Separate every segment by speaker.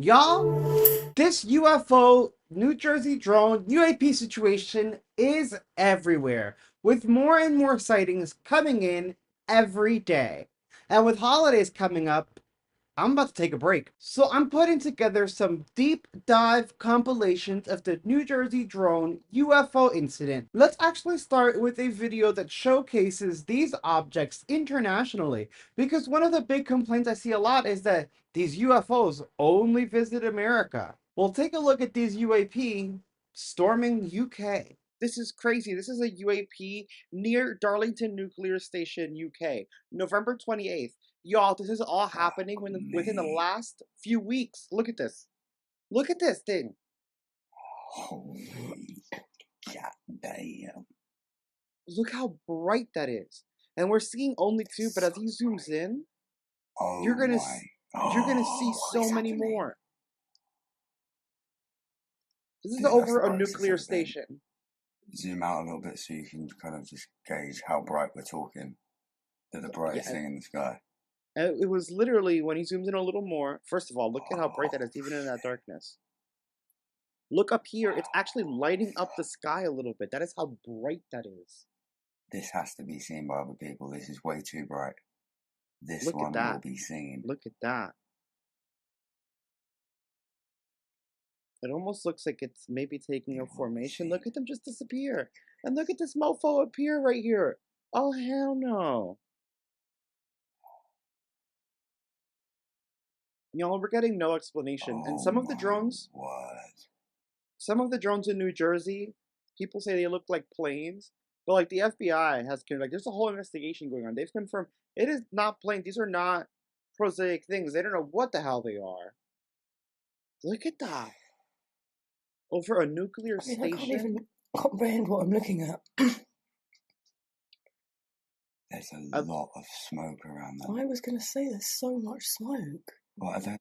Speaker 1: Y'all, this UFO New Jersey drone UAP situation is everywhere, with more and more sightings coming in every day. And with holidays coming up, I'm about to take a break. So I'm putting together some deep dive compilations of the New Jersey drone UFO incident. Let's actually start with a video that showcases these objects internationally, because one of the big complaints I see a lot is that these UFOs only visit America. Well, take a look at these UAP storming UK. This is crazy. This is a UAP near Darlington Nuclear Station, UK, November 28th. Y'all, this is all happening within the last few weeks. Look at this. Look at this thing.
Speaker 2: Holy goddamn.
Speaker 1: Look how bright that is. And we're seeing only two, but as he zooms in, you're gonna see so many more. This is over a nuclear station.
Speaker 2: Zoom out a little bit so you can kind of just gauge how bright we're talking. They're the brightest thing in the sky.
Speaker 1: It was literally, when he zooms in a little more, first of all, look at how bright that is, even in that darkness. Look up here, it's actually lighting up the sky a little bit. That is how bright that is.
Speaker 2: This has to be seen by other people. This is way too bright. This
Speaker 1: Look
Speaker 2: one
Speaker 1: at that.
Speaker 2: will be seen.
Speaker 1: Look at that. It almost looks like it's maybe taking a formation. Look at them just disappear. And look at this mofo appear right here. Oh, hell no. Y'all, we're getting no explanation. And some of the drones... Some of the drones in New Jersey, people say they look like planes. But like the FBI has like there's a whole investigation going on. They've confirmed it is not planes. These are not prosaic things. They don't know what the hell they are. Look at that. Over a nuclear station.
Speaker 3: I can't even comprehend what I'm looking at.
Speaker 2: There's a lot of smoke around them.
Speaker 3: I was going to say there's so much smoke.
Speaker 2: What are they?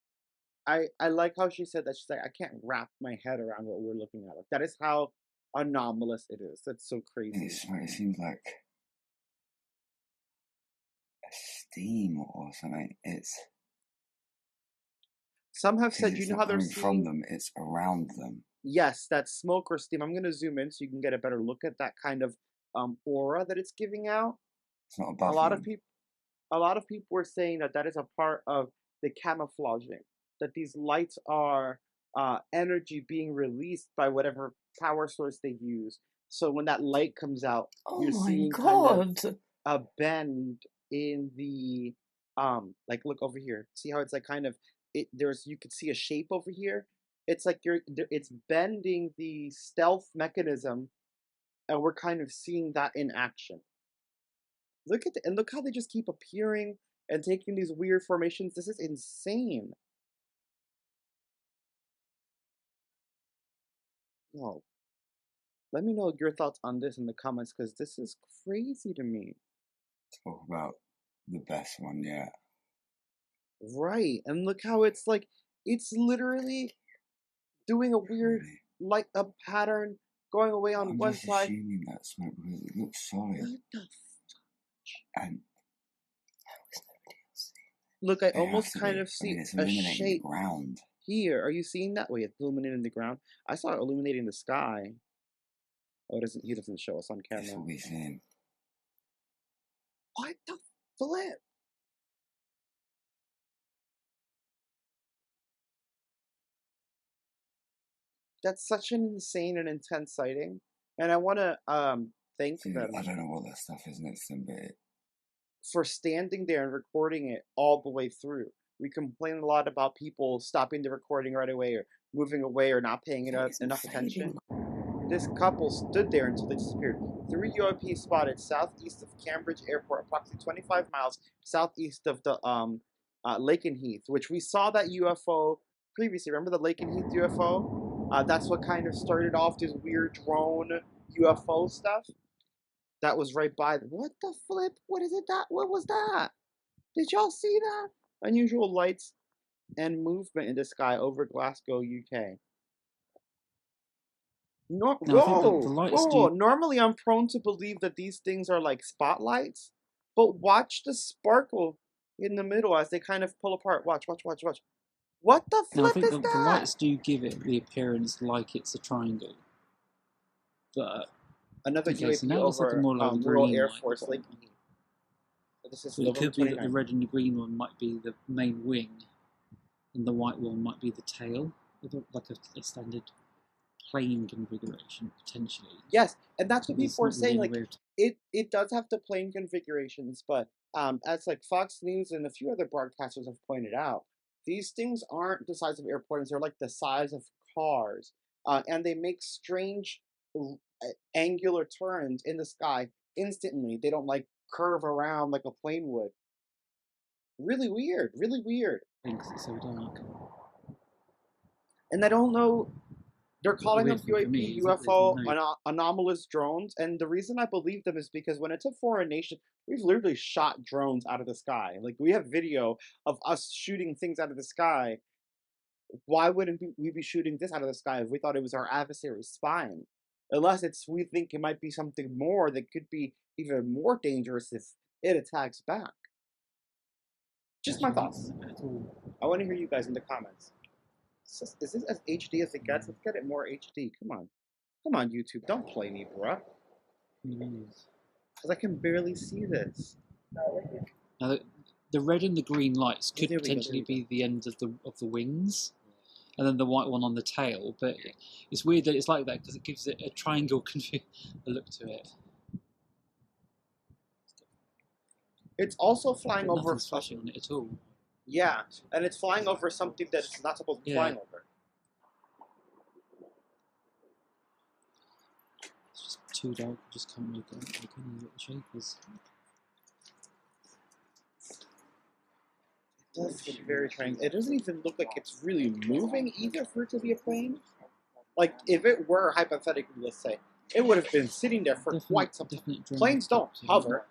Speaker 1: I like how she said that. She's like, I can't wrap my head around what we're looking at. Like, that is how anomalous it is. That's so crazy.
Speaker 2: It seems like a steam or something.
Speaker 1: Some have said, you know how they're
Speaker 2: seeing from them, it's around them.
Speaker 1: Yes, that's smoke or steam. I'm going to zoom in so you can get a better look at that kind of aura that it's giving out.
Speaker 2: It's not above
Speaker 1: a lot of people were saying that is a part of the camouflaging, that these lights are energy being released by whatever power source they use. So when that light comes out, you're seeing kind of a bend in the like, look over here. See how it's like kind of you could see a shape over here. It's like it's bending the stealth mechanism, and we're kind of seeing that in action. Look how they just keep appearing and taking these weird formations. This is insane. Oh, let me know your thoughts on this in the comments, because this is crazy to me.
Speaker 2: Talk about the best one yet.
Speaker 1: Right, and look how it's like, it's literally doing a weird, like a pattern going away on one side.
Speaker 2: I'm just assuming that smoke because it looks solid.
Speaker 1: What the fuck?
Speaker 2: And
Speaker 1: look, I almost kind of see a shape
Speaker 2: ground
Speaker 1: here. Are you seeing that? Wait, it's illuminating the ground. I saw it illuminating the sky. Oh, he doesn't show us on camera.
Speaker 2: This will be seen.
Speaker 1: What the flip? That's such an insane and intense sighting, and I want to thank them.
Speaker 2: I don't know what that stuff is next to them, but
Speaker 1: for standing there and recording it all the way through. We complain a lot about people stopping the recording right away, or moving away, or not paying enough attention. This couple stood there until they disappeared. 3 UAP spotted southeast of Cambridge Airport, approximately 25 miles southeast of the Lakenheath, which we saw that UFO previously. Remember the Lakenheath UFO? That's what kind of started off this weird drone UFO stuff. That was right by them. What the flip? What is it that? What was that? Did y'all see that? Unusual lights and movement in the sky over Glasgow, UK. Normally I'm prone to believe that these things are like spotlights, but watch the sparkle in the middle as they kind of pull apart. Watch. What the
Speaker 4: Now I
Speaker 1: flip
Speaker 4: think
Speaker 1: is
Speaker 4: the
Speaker 1: that?
Speaker 4: lights do give it the appearance like it's a triangle, but
Speaker 1: Another
Speaker 4: okay, so
Speaker 1: UAP
Speaker 4: now it's looking
Speaker 1: over
Speaker 4: more like a
Speaker 1: Rural
Speaker 4: green
Speaker 1: Air
Speaker 4: light.
Speaker 1: Force Lake. This is
Speaker 4: So it
Speaker 1: November
Speaker 4: could be that the
Speaker 1: 29th.
Speaker 4: red and the green one might be the main wing, and the white one might be the tail, like a standard plane configuration potentially.
Speaker 1: Yes, and that's what
Speaker 4: There's
Speaker 1: people are
Speaker 4: not really
Speaker 1: saying.
Speaker 4: any
Speaker 1: Like
Speaker 4: way of
Speaker 1: it does have the plane configurations, but as like Fox News and a few other broadcasters have pointed out, these things aren't the size of airplanes. They're like the size of cars, and they make strange angular turns in the sky instantly. They don't like curve around like a plane would. Really weird. Really weird.
Speaker 4: things that's so dark.
Speaker 1: And I don't know. They're
Speaker 4: But the
Speaker 1: calling them
Speaker 4: weird thing for me
Speaker 1: UAP,
Speaker 4: is that there's
Speaker 1: UFO,
Speaker 4: no
Speaker 1: anomalous drones, and the reason I believe them is because when it's a foreign nation, we've literally shot drones out of the sky. Like we have video of us shooting things out of the sky. Why wouldn't we be shooting this out of the sky if we thought it was our adversary spying? Unless we think it might be something more that could be even more dangerous if it attacks back. Just my thoughts.
Speaker 4: at all.
Speaker 1: I want to hear you guys in the comments. Is this as HD as it gets? Let's get it more HD. Come on. Come on, YouTube. Don't play me, bruh.
Speaker 4: Who knows?
Speaker 1: Because I can barely see this.
Speaker 4: Now the red and the green lights
Speaker 1: Oh,
Speaker 4: could
Speaker 1: there we go,
Speaker 4: potentially
Speaker 1: there we
Speaker 4: be the ends of the wings, and then the white one on the tail. But it's weird that it's like that because it gives it a triangle a look to it.
Speaker 1: It's also flying
Speaker 4: But
Speaker 1: over.
Speaker 4: nothing's flashing on it at all.
Speaker 1: Yeah, and it's flying over something that it's not supposed to be
Speaker 4: Yeah.
Speaker 1: flying over.
Speaker 4: It's just too dark. You just can't make out any what the shape is.
Speaker 1: It does look very strange. It doesn't even look like it's really moving either for it to be a plane. Like, if it were, hypothetically, let's say, it would have been sitting there for quite some time. Planes don't hover.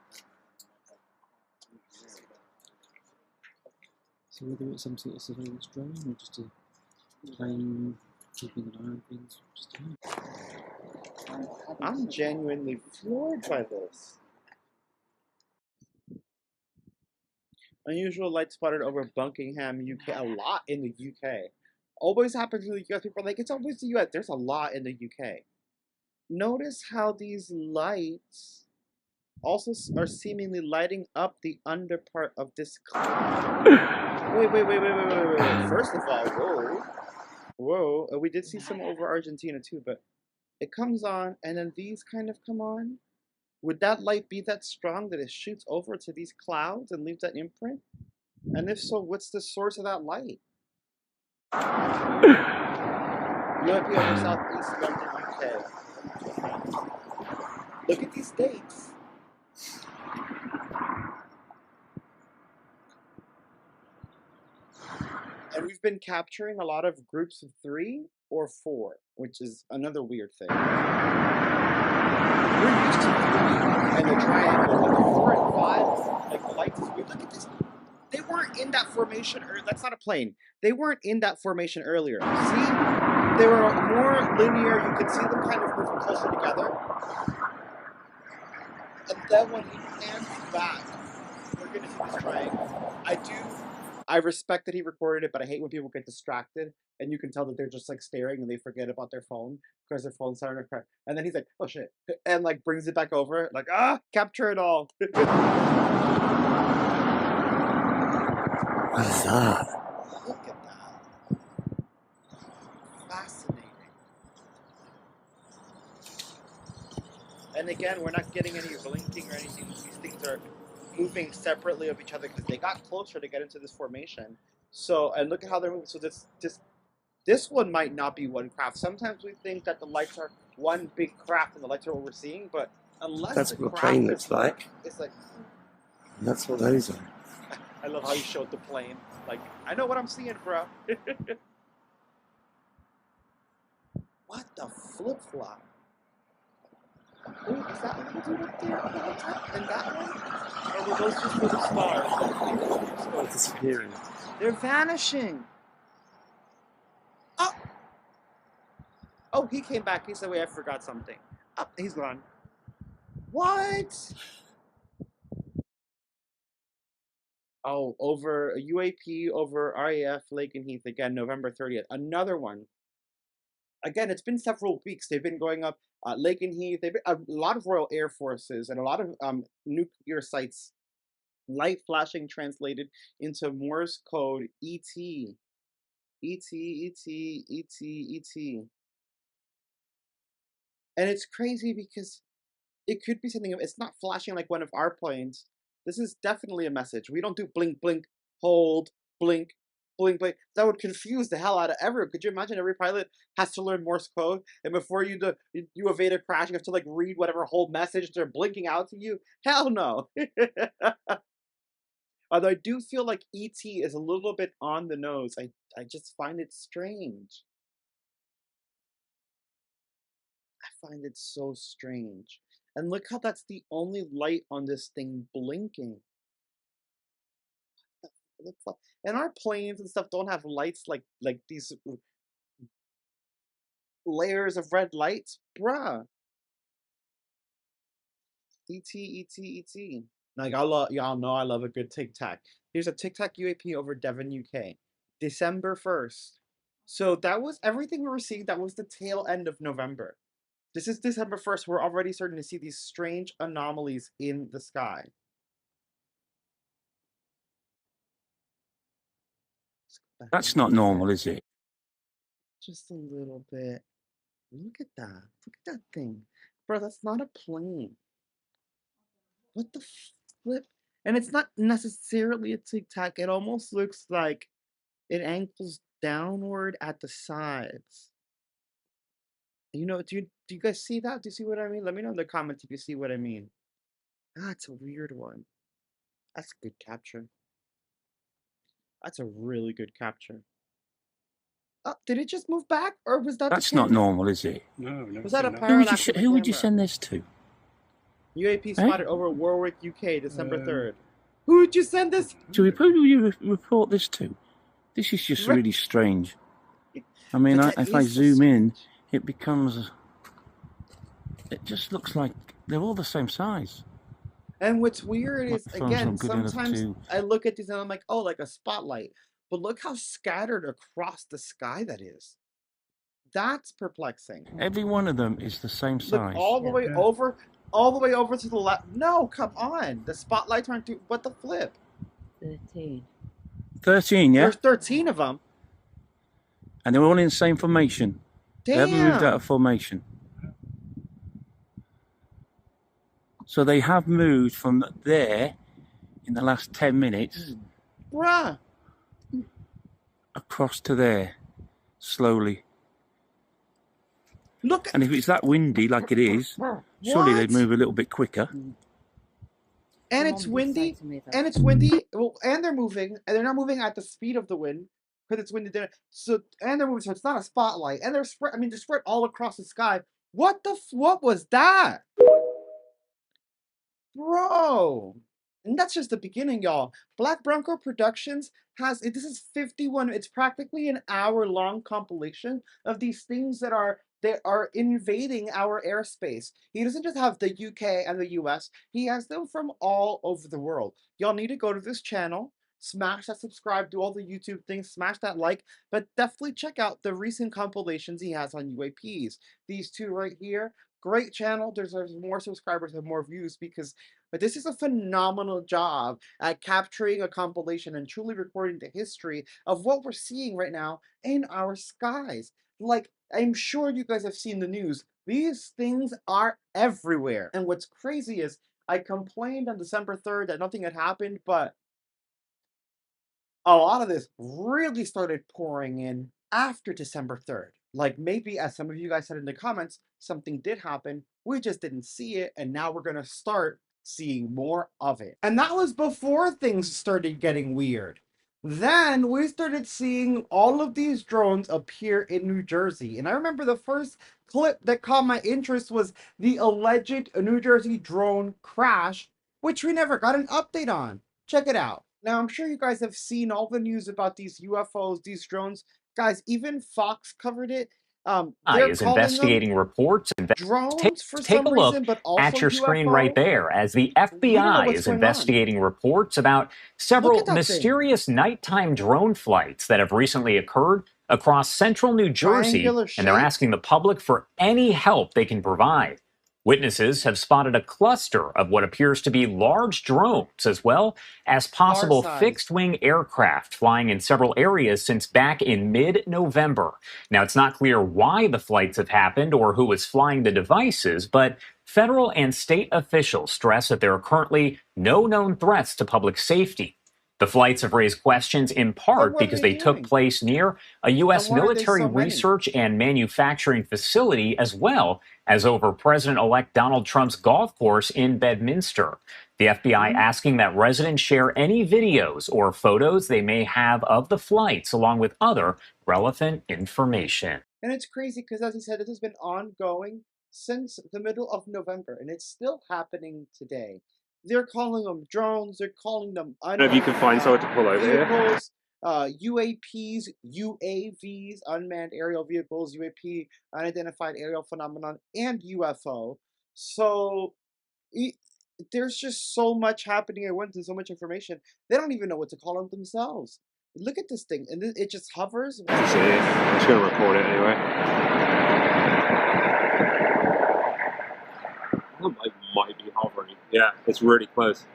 Speaker 4: So whether it's some sort of surveillance drone or just a plane keeping an eye on things, just
Speaker 1: I'm genuinely floored by this. Unusual light spotted over Buckingham, UK. A lot in the UK. Always happens in the US. People are like, it's always the US. There's a lot in the UK. Notice how these lights also are seemingly lighting up the under part of this cloud. Wait. First of all, whoa. We did see some over Argentina too, but it comes on and then these kind of come on. Would that light be that strong that it shoots over to these clouds and leaves that imprint? And if so, what's the source of that light? UFP over Southeast London, UK. Look at these dates. And we've been capturing a lot of groups of 3 or 4, which is another weird thing. We're used to 3 and the triangle, but the 4 and 5, like the lights is weird. Look at this. They weren't in that formation earlier. That's not a plane. They weren't in that formation earlier. See? They were more linear. You could see them kind of moving closer together. And then when he pans back, we're going to see this triangle. I respect that he recorded it, but I hate when people get distracted and you can tell that they're just like staring and they forget about their phone because their phone's starting to crack. And then he's like, oh shit. And like brings it back over, like, capture it all.
Speaker 2: What's that?
Speaker 1: Look at that. Fascinating. And again, we're not getting any blinking or anything. These things are moving separately of each other because they got closer to get into this formation. So, and look at how they're moving. So this one might not be one craft. Sometimes we think that the lights are one big craft and the lights are what we're seeing, but unless
Speaker 2: That's
Speaker 1: the
Speaker 2: what a
Speaker 1: craft
Speaker 2: plane
Speaker 1: is,
Speaker 2: looks like.
Speaker 1: it's like,
Speaker 2: That's what those are.
Speaker 1: I love how you showed the plane. Like, I know what I'm seeing, bro. What the flip-flop? Oh, is that one dude up there on the top? And that one? Or were those just little stars?
Speaker 2: Oh, disappearing.
Speaker 1: They're vanishing. Oh! Oh, he came back. He said, wait, I forgot something. Oh, he's gone. What? Oh, over a UAP over RAF Lake and Heath again, November 30th. Another one. Again, it's been several weeks. They've been going up Lake and Heath. They've been a lot of Royal Air Forces and a lot of nuclear sites. Light flashing translated into Morse code ET. ET. And it's crazy because it could be something. It's not flashing like one of our planes. This is definitely a message. We don't do blink, blink, hold, blink, blink, blink. That would confuse the hell out of everyone. Could you imagine every pilot has to learn Morse code, and before you evade a crash, you have to like read whatever whole message they're blinking out to you? Hell no. Although I do feel like ET is a little bit on the nose. I just find it strange. I find it so strange. And look how that's the only light on this thing blinking. And our planes and stuff don't have lights like these layers of red lights. Bruh. ET. Like y'all know I love a good Tic Tac. Here's a Tic Tac UAP over Devon, UK. December 1st. So that was everything we were seeing. That was the tail end of November. This is December 1st. We're already starting to see these strange anomalies in the sky.
Speaker 5: That's not normal, is it?
Speaker 1: Just a little bit. Look at that. Look at that thing. Bro, that's not a plane. What the flip? And it's not necessarily a Tic Tac. It almost looks like it angles downward at the sides. You know, do you guys see that? Do you see what I mean? Let me know in the comments if you see what I mean. That's a weird one. That's a good capture. That's a really good capture. Oh, did it just move back, or was that
Speaker 5: That's
Speaker 1: the
Speaker 5: not
Speaker 1: camera?
Speaker 5: normal, is it?
Speaker 2: No, never
Speaker 1: Was that a
Speaker 2: seen
Speaker 1: parallax?
Speaker 5: Who would you send this to?
Speaker 1: UAP spotted over Warwick, UK, December 3rd.
Speaker 2: Um,
Speaker 1: Who would you send this?
Speaker 5: Who do you report this to? This is just really strange. I mean, if I zoom in, it becomes... It just looks like they're all the same size.
Speaker 1: And what's weird is,
Speaker 5: My phone's
Speaker 1: again,
Speaker 5: not good enough
Speaker 1: sometimes
Speaker 5: to-
Speaker 1: I look at these and I'm like, oh, like a spotlight. But look how scattered across the sky that is. That's perplexing.
Speaker 5: Every one of them is the same size.
Speaker 1: Look all the way over, all the way over to the left. No, come on. The spotlights aren't doing. What the flip?
Speaker 3: 13.
Speaker 5: 13, yeah?
Speaker 1: There's 13 of them.
Speaker 5: And they're all in the same formation. They haven't moved out of formation. So they have moved from there in the last 10 minutes.
Speaker 1: Bruh.
Speaker 5: Across to there. Slowly.
Speaker 1: Look.
Speaker 5: And if it's that windy like it is, surely they'd move a little bit quicker.
Speaker 1: And it's windy. And it's windy. Well, and they're moving. And they're not moving at the speed of the wind. Because it's windy there. So, and they're moving, so it's not a spotlight. And they're spread, I mean, they're spread all across the sky. What was that? Bro. And that's just the beginning, y'all. Black Bronco Productions has, this is 51, it's practically an hour-long compilation of these things that are invading our airspace. He doesn't just have the UK and the US, he has them from all over the world. Y'all need to go to this channel, smash that subscribe, do all the YouTube things, smash that like, but definitely check out the recent compilations he has on UAPs. These two right here, great channel, deserves more subscribers and more views because this is a phenomenal job at capturing a compilation and truly recording the history of what we're seeing right now in our skies. Like, I'm sure you guys have seen the news. These things are everywhere. And what's crazy is I complained on December 3rd that nothing had happened, but a lot of this really started pouring in after December 3rd. Like maybe, as some of you guys said in the comments, something did happen, we just didn't see it, and now we're gonna start seeing more of it. And that was before things started getting weird. Then we started seeing all of these drones appear in New Jersey. And I remember the first clip that caught my interest was the alleged New Jersey drone crash, which we never got an update on. Check it out. Now, I'm sure you guys have seen all the news about these UFOs, these drones. Guys, even Fox covered it. They're
Speaker 6: Is
Speaker 1: calling them
Speaker 6: investigating reports.
Speaker 1: drones for
Speaker 6: Take
Speaker 1: some
Speaker 6: a look
Speaker 1: reason, but
Speaker 6: at
Speaker 1: also
Speaker 6: your screen right
Speaker 1: UFO.
Speaker 6: there as the
Speaker 1: We don't know
Speaker 6: FBI
Speaker 1: what's
Speaker 6: is
Speaker 1: going on.
Speaker 6: investigating reports about
Speaker 1: Look at
Speaker 6: several
Speaker 1: that thing.
Speaker 6: mysterious nighttime drone flights that have recently occurred across central New Jersey,
Speaker 1: Triangular
Speaker 6: and they're
Speaker 1: shape.
Speaker 6: asking the public for any help they can provide. Witnesses have spotted a cluster of what appears to be large drones, as well as possible
Speaker 1: Car-sized.
Speaker 6: fixed-wing aircraft flying in several areas since back in mid-November. Now, it's not clear why the flights have happened or who is flying the devices, but federal and state officials stress that there are currently no known threats to public safety. The flights have raised questions in part
Speaker 1: what are
Speaker 6: because
Speaker 1: they
Speaker 6: they took
Speaker 1: doing?
Speaker 6: place near a U.S.
Speaker 1: And why are they
Speaker 6: military
Speaker 1: so many?
Speaker 6: research and manufacturing facility, as well as over President-elect Donald Trump's golf course in Bedminster. The FBI asking that residents share any videos or photos they may have of the flights, along with other relevant information.
Speaker 1: And it's crazy because, as he said, this has been ongoing since the middle of November, and it's still happening today. They're calling them drones. They're calling them
Speaker 7: if you can find someone to pull over here.
Speaker 1: vehicles, UAPs, UAVs, unmanned aerial vehicles, UAP, unidentified aerial phenomenon, and UFO. So there's just so much happening at once and so much information. They don't even know what to call them themselves. Look at this thing, and it just hovers.
Speaker 7: See, I'm just going to record it anyway. It might be hovering. Yeah, it's really close.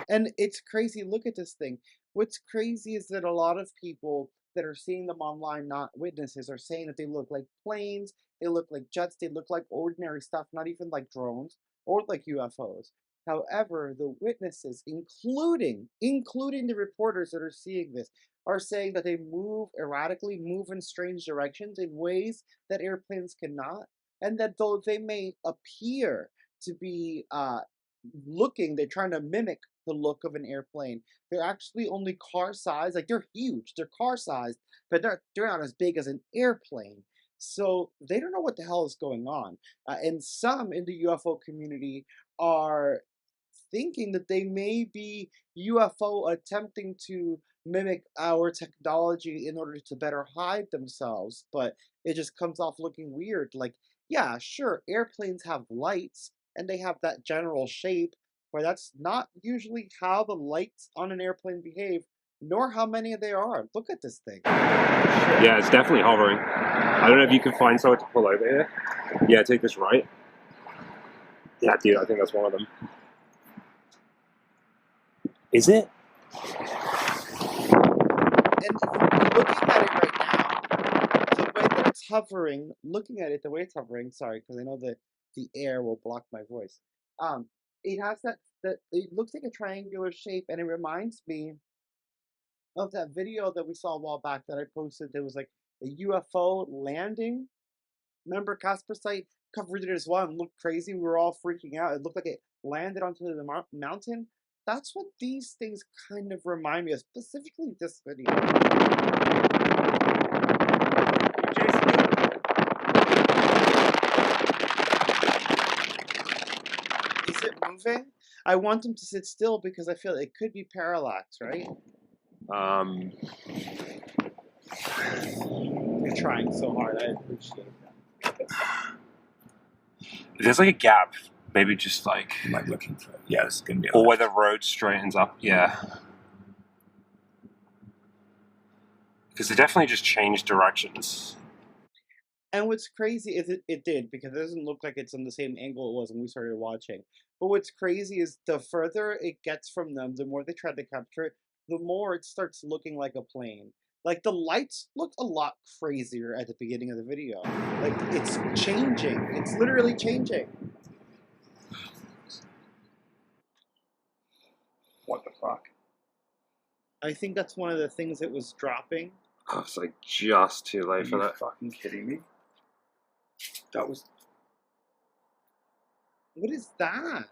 Speaker 1: And it's crazy. Look at this thing. What's crazy is that a lot of people that are seeing them online, not witnesses, are saying that they look like planes, they look like jets, they look like ordinary stuff, not even like drones or like UFOs. However, the witnesses, including the reporters that are seeing this, are saying that they move erratically, move in strange directions in ways that airplanes cannot, and that though they may appear to be they're trying to mimic the look of an airplane. They're actually only car sized, like they're huge, they're car sized, but they're not as big as an airplane. So they don't know what the hell is going on. And some in the UFO community are thinking that they may be UFO attempting to mimic our technology in order to better hide themselves, but it just comes off looking weird. Like, yeah, sure, airplanes have lights and they have that general shape, but that's not usually how the lights on an airplane behave, nor how many there are. Look at this thing.
Speaker 7: Yeah, it's definitely hovering. I don't know if you can find someone to pull over here. Yeah, take this right. Yeah, dude, I think that's one of them. Is it?
Speaker 1: And looking at it right now, the way that it's hovering, sorry, because I know that the air will block my voice. It has that it looks like a triangular shape, and it reminds me of that video that we saw a while back that I posted. There was like a UFO landing. Remember, Casper site covered it as well and looked crazy. We were all freaking out. It looked like it landed onto the mountain. That's what these things kind of remind me of, specifically this video. Is it moving? I want them to sit still because I feel it could be parallax, right? You're trying so hard. I appreciate that.
Speaker 7: There's like a gap. Maybe just like...
Speaker 2: I'm like looking for it. Yeah, it's going to be...
Speaker 7: Or where the road straightens up. Yeah. Because they definitely just changed directions.
Speaker 1: And what's crazy is it did, because it doesn't look like it's in the same angle it was when we started watching. But what's crazy is the further it gets from them, the more they try to capture it, the more it starts looking like a plane. Like, the lights look a lot crazier at the beginning of the video. Like, it's changing. It's literally changing.
Speaker 2: What the fuck?
Speaker 1: I think that's one of the things that was dropping.
Speaker 7: Oh, it's like just too late for
Speaker 2: Are you
Speaker 7: that.
Speaker 2: fucking kidding me? That was...
Speaker 1: What is that?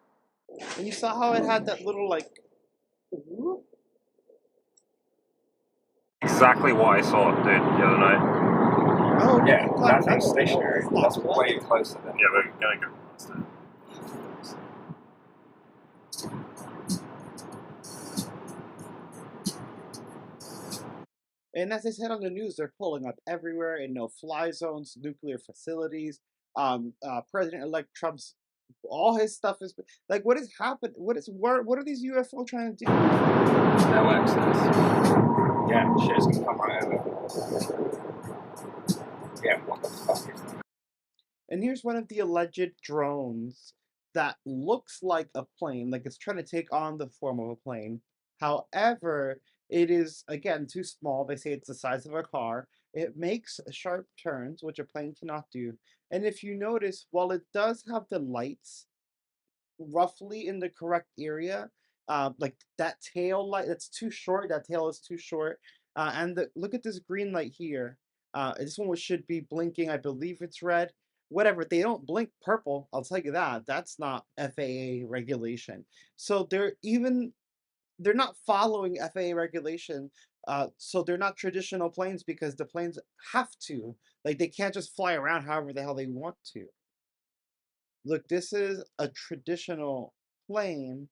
Speaker 1: And you saw how it had that little, like, whoop?
Speaker 7: Exactly what I saw, dude, the other night.
Speaker 1: Oh,
Speaker 2: Yeah,
Speaker 1: that's
Speaker 2: that's stationary. That's
Speaker 1: not
Speaker 2: way closer than...
Speaker 7: Yeah, we're gonna go past it.
Speaker 1: And as I said on the news, they're pulling up everywhere in no-fly zones, nuclear facilities. President-elect Trump's all his stuff is like, what is happening? What are these UFO trying to do?
Speaker 2: No access. Yeah, shit's gonna come right over. Yeah, what the fuck is that?
Speaker 1: And here's one of the alleged drones that looks like a plane, like it's trying to take on the form of a plane. However, it is, again, too small. They say it's the size of a car. It makes sharp turns, which a plane cannot do. And if you notice, while it does have the lights roughly in the correct area, like that tail light, that's too short. That tail is too short. Look at this green light here. This one should be blinking. I believe it's red. Whatever, they don't blink purple. I'll tell you that. That's not FAA regulation. So they're not following FAA regulation. So they're not traditional planes because the planes have to. Like, they can't just fly around however the hell they want to. Look, this is a traditional plane,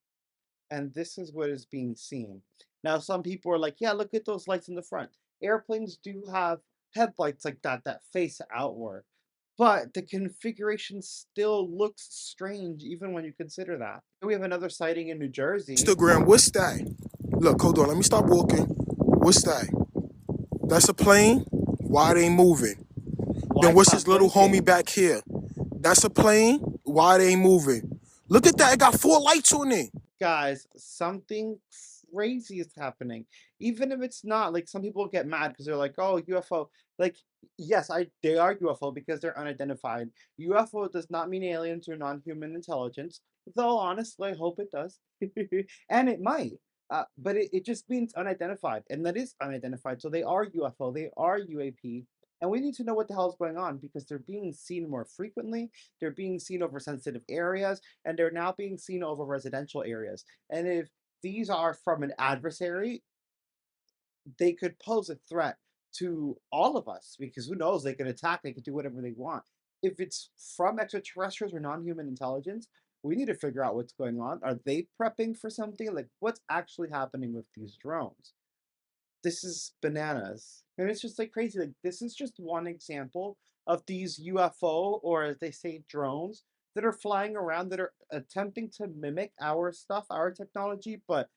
Speaker 1: and this is what is being seen. Now, some people are like, yeah, look at those lights in the front. Airplanes do have headlights like that face outward. But the configuration still looks strange even when you consider that. We have another sighting in New Jersey.
Speaker 8: Instagram, what's that? Look, hold on, let me stop walking. What's that? That's a plane? Why it ain't moving? Then what's his little homie back here? That's a plane? Why it ain't moving? Look at that, it got 4 lights on it.
Speaker 1: Guys, something crazy is happening. Even if it's not, like, some people get mad because they're like, oh, UFO. Like, yes, they are UFO because they're unidentified. UFO does not mean aliens or non-human intelligence, though honestly, I hope it does. And it might. But it just means unidentified, and that is unidentified. So they are UFO, they are UAP, and we need to know what the hell is going on because they're being seen more frequently, they're being seen over sensitive areas, and they're now being seen over residential areas. And if these are from an adversary, they could pose a threat to all of us because who knows, they could attack, they could do whatever they want. If it's from extraterrestrials or non-human intelligence, we need to figure out what's going on. Are they prepping for something? Like, what's actually happening with these drones? This is bananas. And it's just like crazy. Like, this is just one example of these UFO, or as they say, drones, that are flying around that are attempting to mimic our stuff, our technology, but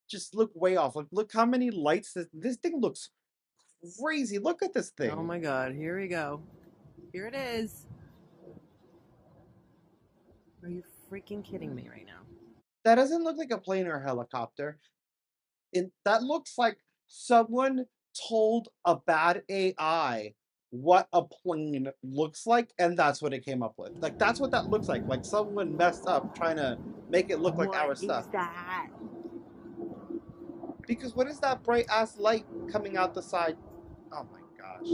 Speaker 1: just look way off. Like, look how many lights this thing looks crazy. Look at this thing.
Speaker 9: Oh my god, here we go. Here it is. Are you freaking kidding me right now?
Speaker 1: That doesn't look like a plane or a helicopter. That looks like someone told a bad AI what a plane looks like, and that's what it came up with. Like, that's what that looks like. Like, someone messed up trying to make it look like our stuff.
Speaker 9: What is that?
Speaker 1: Because what is that bright ass light coming out the side? Oh my gosh.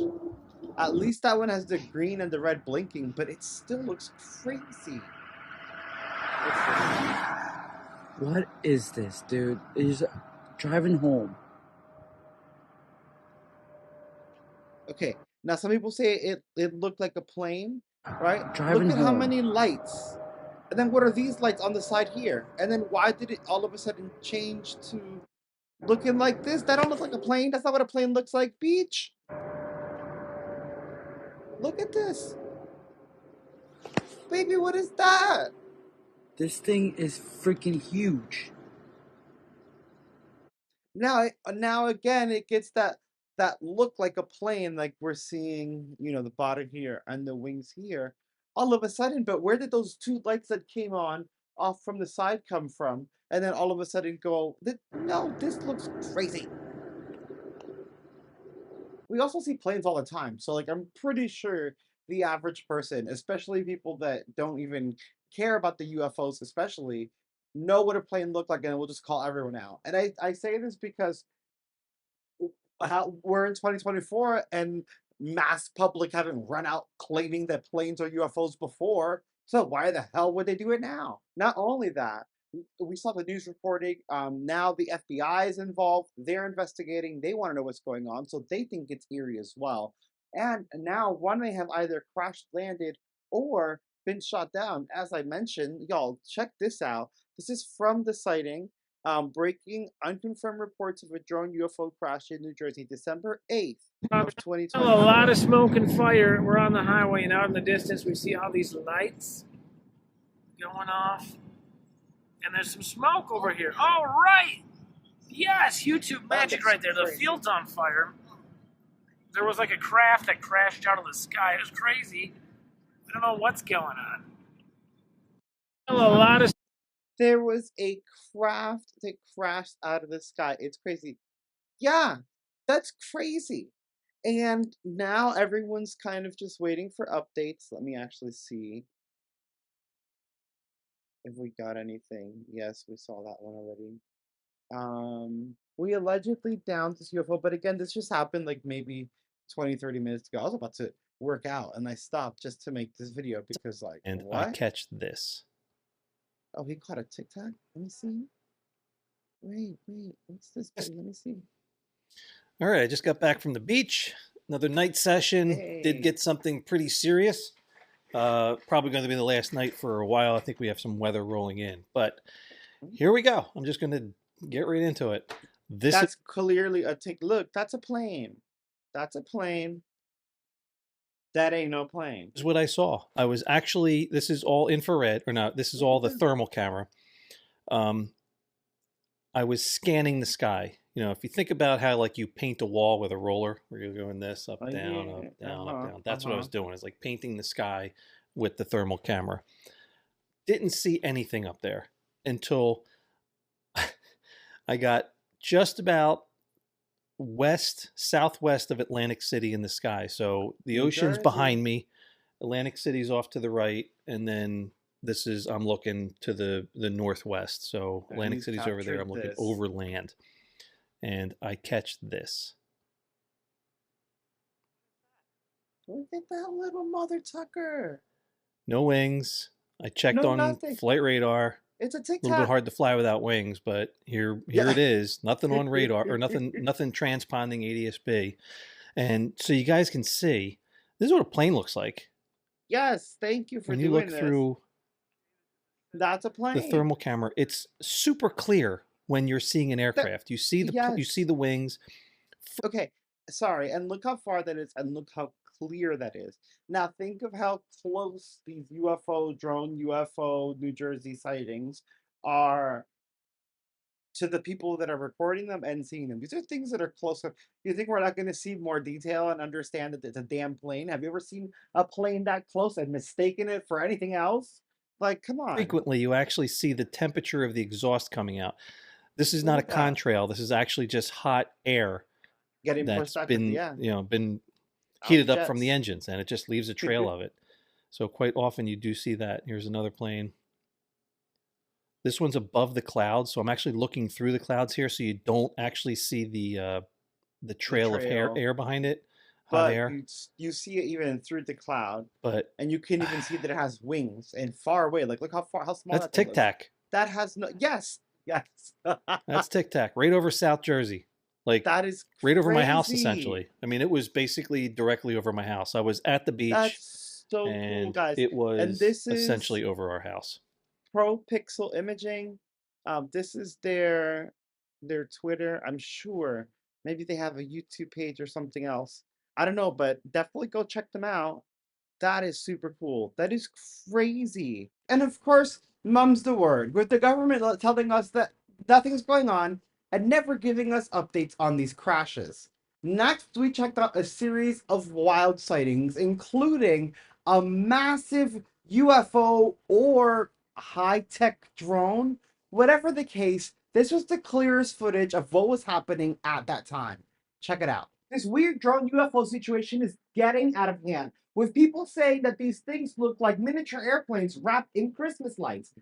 Speaker 1: At least that one has the green and the red blinking, but it still looks crazy.
Speaker 10: What is this, dude? Is driving home.
Speaker 1: Okay, now some people say it looked like a plane, right?
Speaker 10: Driving
Speaker 1: Look at how
Speaker 10: home.
Speaker 1: many lights. And then what are these lights on the side here? And then why did it all of a sudden change to looking like this? That don't look like a plane. That's not what a plane looks like, Beach. Look at this. Baby, what is that?
Speaker 10: This thing is freaking huge.
Speaker 1: Now again, it gets that look like a plane, like we're seeing, the body here and the wings here, all of a sudden. But where did those 2 lights that came on off from the side come from? And then all of a sudden go, no, this looks crazy. We also see planes all the time, so like I'm pretty sure the average person, especially people that don't even care about the UFOs, especially, know what a plane looked like, and we'll just call everyone out. And I say this because we're in 2024 and mass public haven't run out claiming that planes are UFOs before. So why the hell would they do it now? Not only that, we saw the news reporting. Now the FBI is involved. They're investigating. They want to know what's going on. So they think it's eerie as well. And now one may have either crashed landed or been shot down. As I mentioned, y'all, check this out. This is from the sighting. Breaking unconfirmed reports of a drone UFO crash in New Jersey, December 8th of
Speaker 11: A
Speaker 1: 2020.
Speaker 11: lot of smoke and fire. We're on the highway, and out in the distance, we see all these lights going off. And there's some smoke over here. Oh, right! Yes, YouTube magic right there. The field's on fire. There was like a craft that crashed out of the sky. It was crazy. I don't know what's going on. A lot of.
Speaker 1: There was a craft that crashed out of the sky. It's crazy. Yeah, that's crazy. And now everyone's kind of just waiting for updates. Let me actually see if we got anything. Yes, we saw that one already. We allegedly downed this UFO, but again, this just happened like maybe 20-30 minutes ago. I was about to work out and I stopped just to make this video because like,
Speaker 12: and
Speaker 1: what?
Speaker 12: I catch this.
Speaker 1: Oh, he caught a Tic Tac? Let me see. Wait, what's this? Let me see.
Speaker 12: All right, I just got back from the beach. Another night session.
Speaker 1: Hey.
Speaker 12: Did get something pretty serious. Probably going to be the last night for a while. I think we have some weather rolling in. But here we go. I'm just going to get right into it.
Speaker 1: That's clearly a tick. Look, that's a plane. That's a plane. That ain't no plane.
Speaker 12: This is what I saw. I was actually, this is all infrared, or no, this is all the thermal camera. I was scanning the sky. You know, if you think about how like you paint a wall with a roller, where you're going this up, down, up, down, up, down. That's what I was doing. It's like painting the sky with the thermal camera. Didn't see anything up there until I got just about southwest of Atlantic City in the sky. So the ocean's behind me, Atlantic City's off to the right, and then I'm looking to the northwest. So Atlantic City's over there. I'm looking overland, and I catch this.
Speaker 1: Look at that little mother tucker.
Speaker 12: No wings. I checked on flight radar.
Speaker 1: It's a Tic Tac.
Speaker 12: A little bit hard to fly without wings, but here it is. Nothing on radar or nothing transponding ADS-B. And so you guys can see, this is what a plane looks like.
Speaker 1: Yes, thank you for doing this.
Speaker 12: When you look through
Speaker 1: that's a plane.
Speaker 12: The thermal camera, it's super clear when you're seeing an aircraft. You see the wings.
Speaker 1: Okay, sorry, and look how far that is, and look how clear that is. Now think of how close these UFO New Jersey sightings are to the people that are recording them and seeing them. These are things that are close up. You think we're not going to see more detail and understand that it's a damn plane? Have you ever seen a plane that close and mistaken it for anything else? Like, come on.
Speaker 12: Frequently, you actually see the temperature of the exhaust coming out. This is not a contrail. This is actually just hot air that's been heated up from the engines, and it just leaves a trail of it. So quite often you do see that. Here's another plane. This one's above the clouds, so I'm actually looking through the clouds here, so you don't actually see the trail of air behind it.
Speaker 1: But you see it even through the cloud. And you can even see that it has wings and far away. Like, look how small
Speaker 12: that's Tic Tac.
Speaker 1: That has no. Yes.
Speaker 12: That's Tic Tac, right over South Jersey. Like,
Speaker 1: that is
Speaker 12: right over my house, essentially. I mean, it was basically directly over my house. I was at the beach.
Speaker 1: That's so
Speaker 12: and
Speaker 1: cool, guys.
Speaker 12: It was
Speaker 1: and this is
Speaker 12: essentially over our house.
Speaker 1: Pro Pixel Imaging. This is their Twitter. I'm sure maybe they have a YouTube page or something else. I don't know, but definitely go check them out. That is super cool. That is crazy. And of course, mum's the word, with the government telling us that nothing's going on and never giving us updates on these crashes. Next, we checked out a series of wild sightings, including a massive UFO or high-tech drone. Whatever the case, this was the clearest footage of what was happening at that time. Check it out. This weird drone UFO situation is getting out of hand, with people saying that these things look like miniature airplanes wrapped in Christmas lights.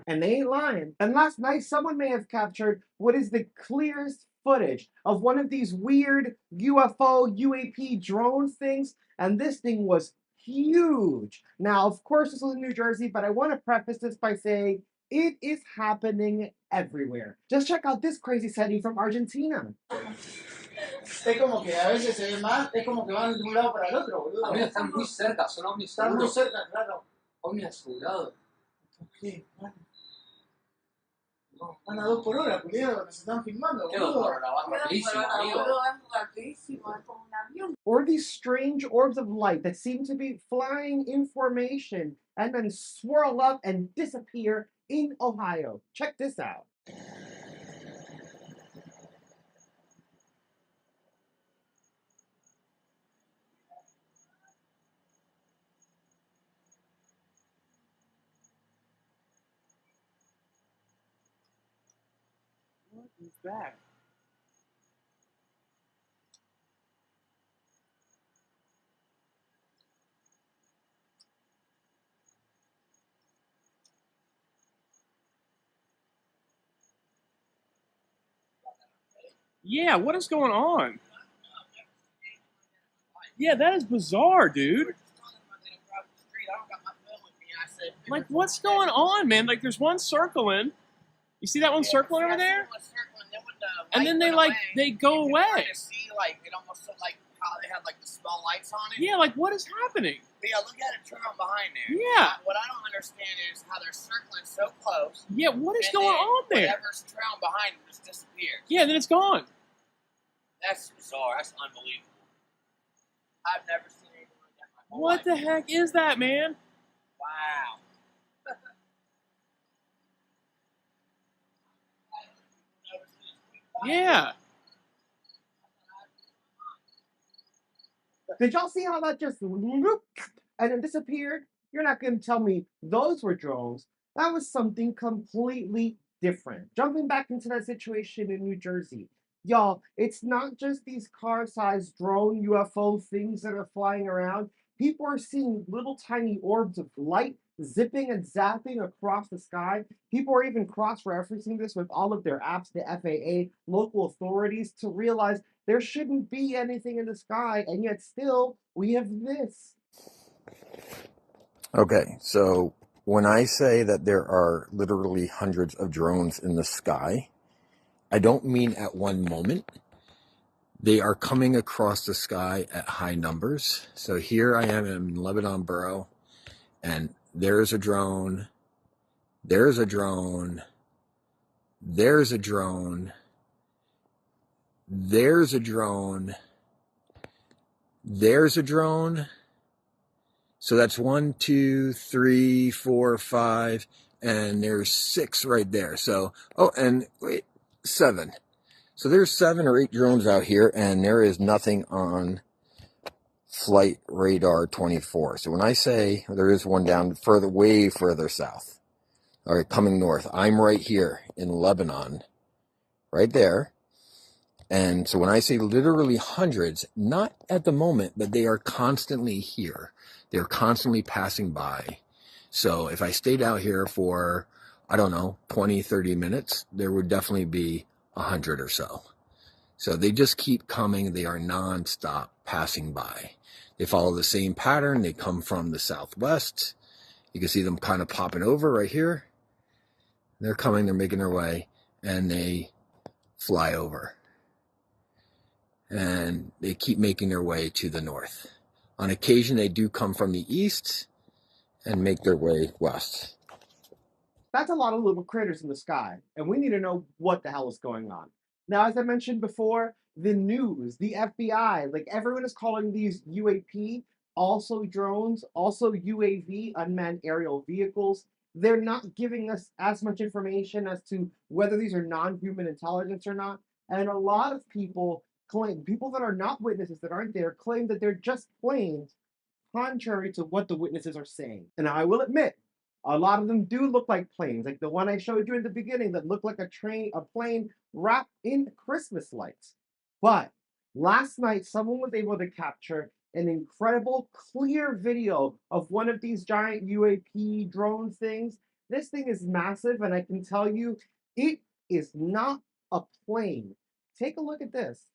Speaker 1: And they ain't lying. And last night, someone may have captured what is the clearest footage of one of these weird UFO, UAP drone things, and this thing was huge. Now, of course, this was in New Jersey, but I want to preface this by saying it is happening everywhere. Just check out this crazy sighting from Argentina. Es como que a veces se ve más, es como que van de un lado para el otro, boludo.
Speaker 10: Amigo, están muy cerca, son ovnis
Speaker 1: Están muy
Speaker 10: seguros.
Speaker 1: cerca, claro.
Speaker 10: Ovnis asegurados.
Speaker 1: ¿Qué? Van a 2 por hora, culiado, que se están filmando,
Speaker 10: ¿Qué 2
Speaker 1: boludo?
Speaker 10: por hora? Van rapidísimo, amigo.
Speaker 1: Or these strange orbs of light that seem to be flying in formation and then swirl up and disappear in Ohio. Check this out.
Speaker 11: What is that? Yeah, what is going on? Yeah, that is bizarre, dude. Like, what's going on, man? Like, there's one circling. You see that one circling over there? And then they go away.
Speaker 13: See, like, it almost looked like how they had, like, the small lights on it.
Speaker 11: Yeah, like, what is happening?
Speaker 13: But yeah, look at it turn on behind there.
Speaker 11: Yeah.
Speaker 13: What I don't understand is how they're circling so close.
Speaker 11: Yeah, what is going on there?
Speaker 13: Whatever's trailing behind them just disappears.
Speaker 11: Yeah, then it's gone.
Speaker 13: That's bizarre. That's unbelievable. I've never seen anything like that in my whole
Speaker 11: What
Speaker 13: life.
Speaker 11: the heck is that, man?
Speaker 13: Wow.
Speaker 11: Yeah.
Speaker 1: Did y'all see how that just whoop, and then disappeared? You're not going to tell me those were drones. That was something completely different. Jumping back into that situation in New Jersey. Y'all, it's not just these car-sized drone UFO things that are flying around. People are seeing little tiny orbs of light zipping and zapping across the sky. People are even cross-referencing this with all of their apps, the FAA, local authorities, to realize there shouldn't be anything in the sky, and yet still we have this.
Speaker 14: Okay, so when I say that there are literally hundreds of drones in the sky, I don't mean at one moment. They are coming across the sky at high numbers. So here I am in Lebanon Borough, and there's a drone, there's a drone, there's a drone, there's a drone, there's a drone. So that's 1, 2, 3, 4, 5, and there's 6 right there. So, oh, and wait, 7. So there's 7 or 8 drones out here, and there is nothing on flight radar 24. So when I say there is one down further, way further south, all right, coming north, I'm right here in Lebanon, right there. And so when I say literally hundreds, not at the moment, but they are constantly here. They're constantly passing by. So if I stayed out here for, I don't know, 20, 30 minutes, there would definitely be 100 or so. So they just keep coming. They are nonstop passing by. They follow the same pattern. They come from the southwest. You can see them kind of popping over right here. They're coming, they're making their way, and they fly over. And they keep making their way to the north. On occasion, they do come from the east and make their way west.
Speaker 1: That's a lot of little critters in the sky, and we need to know what the hell is going on. Now, as I mentioned before, the news, the FBI, like everyone is calling these UAP, also drones, also UAV, unmanned aerial vehicles. They're not giving us as much information as to whether these are non-human intelligence or not. And a lot of people claim, people that are not witnesses, that aren't there, claim that they're just planes, contrary to what the witnesses are saying. And I will admit, a lot of them do look like planes, like the one I showed you in the beginning that looked like a plane wrapped in Christmas lights. But last night, someone was able to capture an incredible clear video of one of these giant UAP drone things. This thing is massive, and I can tell you, it is not a plane. Take a look at this.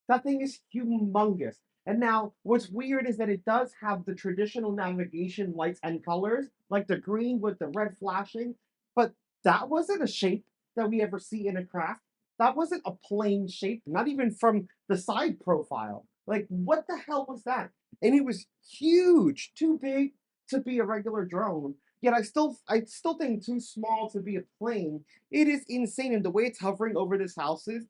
Speaker 1: That thing is humongous. And now, what's weird is that it does have the traditional navigation lights and colors, like the green with the red flashing, but that wasn't a shape that we ever see in a craft. That wasn't a plane shape, not even from the side profile. Like, what the hell was that? And it was huge, too big to be a regular drone. Yet I still think too small to be a plane. It is insane, and the way it's hovering over these houses,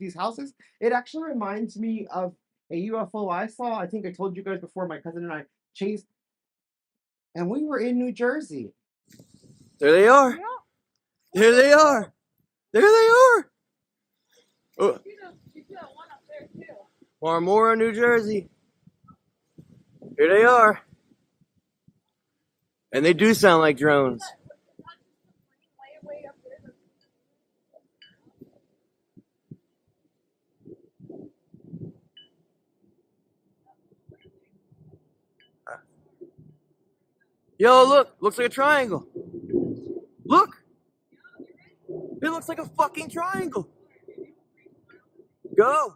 Speaker 1: it actually reminds me of a UFO I saw. I think I told you guys before. My cousin and I chased, and we were in New Jersey.
Speaker 15: There they are. There they are. There they are. Oh. Marmora, New Jersey. Here they are. And they do sound like drones. Yo, look. Looks like a triangle. Look. It looks like a fucking triangle. Go.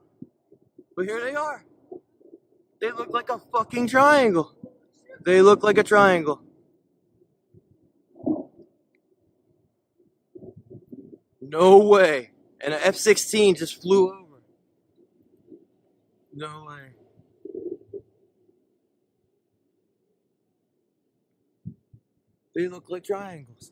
Speaker 15: But here they are. They look like a fucking triangle. They look like a triangle. No way. And an F-16 just flew over. No way. They look like triangles.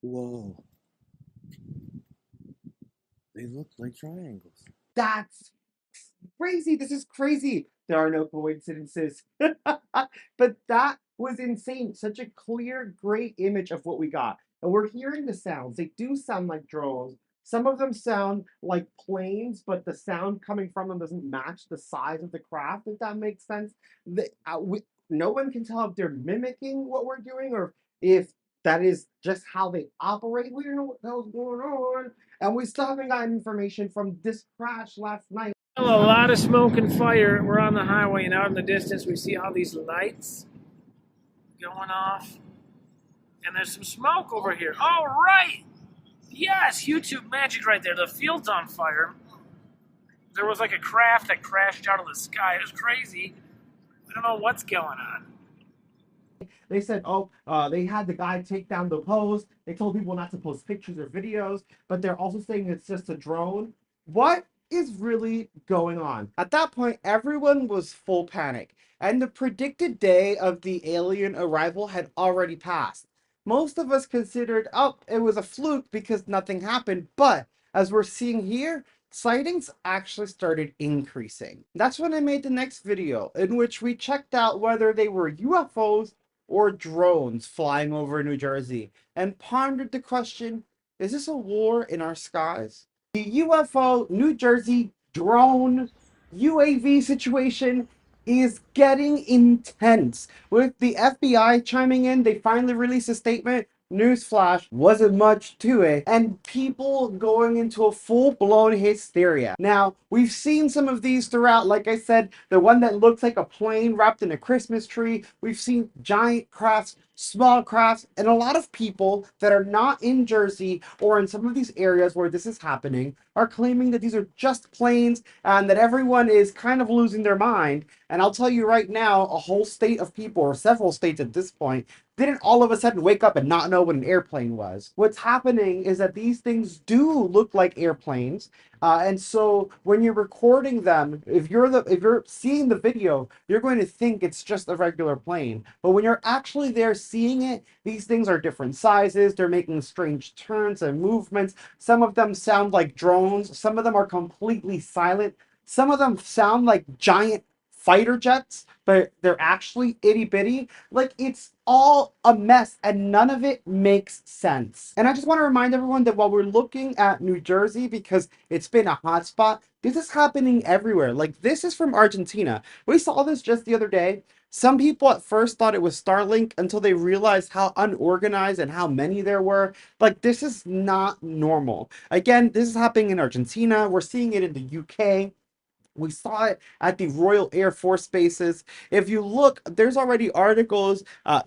Speaker 15: Whoa. They look like triangles.
Speaker 1: That's crazy. This is crazy. There are no coincidences. But that was insane. Such a clear, great image of what we got. And we're hearing the sounds. They do sound like drones. Some of them sound like planes, but the sound coming from them doesn't match the size of the craft, if that makes sense. No one can tell if they're mimicking what we're doing or if that is just how they operate. We don't know what the hell's going on. And we still haven't gotten information from this crash last night.
Speaker 11: A lot of smoke and fire. We're on the highway, and out in the distance, we see all these lights going off. And there's some smoke over here. Oh, right! Yes, YouTube magic right there. The field's on fire. There was like a craft that crashed out of the sky. It was crazy. I don't know what's going on.
Speaker 1: They said, they had the guy take down the post. They told people not to post pictures or videos, but they're also saying it's just a drone. What is really going on? At that point, everyone was full panic, and the predicted day of the alien arrival had already passed. Most of us considered, it was a fluke because nothing happened, but as we're seeing here, sightings actually started increasing. That's when I made the next video, in which we checked out whether they were UFOs or drones flying over New Jersey and pondered the question, is this a war in our skies? The UFO New Jersey drone UAV situation is getting intense. With the FBI chiming in, they finally released a statement. Newsflash, wasn't much to it, and people going into a full-blown hysteria. Now, we've seen some of these throughout. Like I said, the one that looks like a plane wrapped in a Christmas tree. We've seen giant crafts, small crafts, and a lot of people that are not in Jersey or in some of these areas where this is happening are claiming that these are just planes and that everyone is kind of losing their mind. And I'll tell you right now, a whole state of people, or several states at this point, didn't all of a sudden wake up and not know what an airplane was. What's happening is that these things do look like airplanes. And so when you're recording them, if you're seeing the video, you're going to think it's just a regular plane. But when you're actually there seeing it, these things are different sizes. They're making strange turns and movements. Some of them sound like drones. Some of them are completely silent. Some of them sound like giant fighter jets, but they're actually itty bitty. Like, it's all a mess and none of it makes sense. And I just want to remind everyone that while we're looking at New Jersey, because it's been a hotspot, this is happening everywhere. Like, this is from Argentina. We saw this just the other day. Some people at first thought it was Starlink until they realized how unorganized and how many there were. Like, this is not normal. Again, this is happening in Argentina. We're seeing it in the UK. We saw it at the Royal Air Force bases. If you look, there's already articles.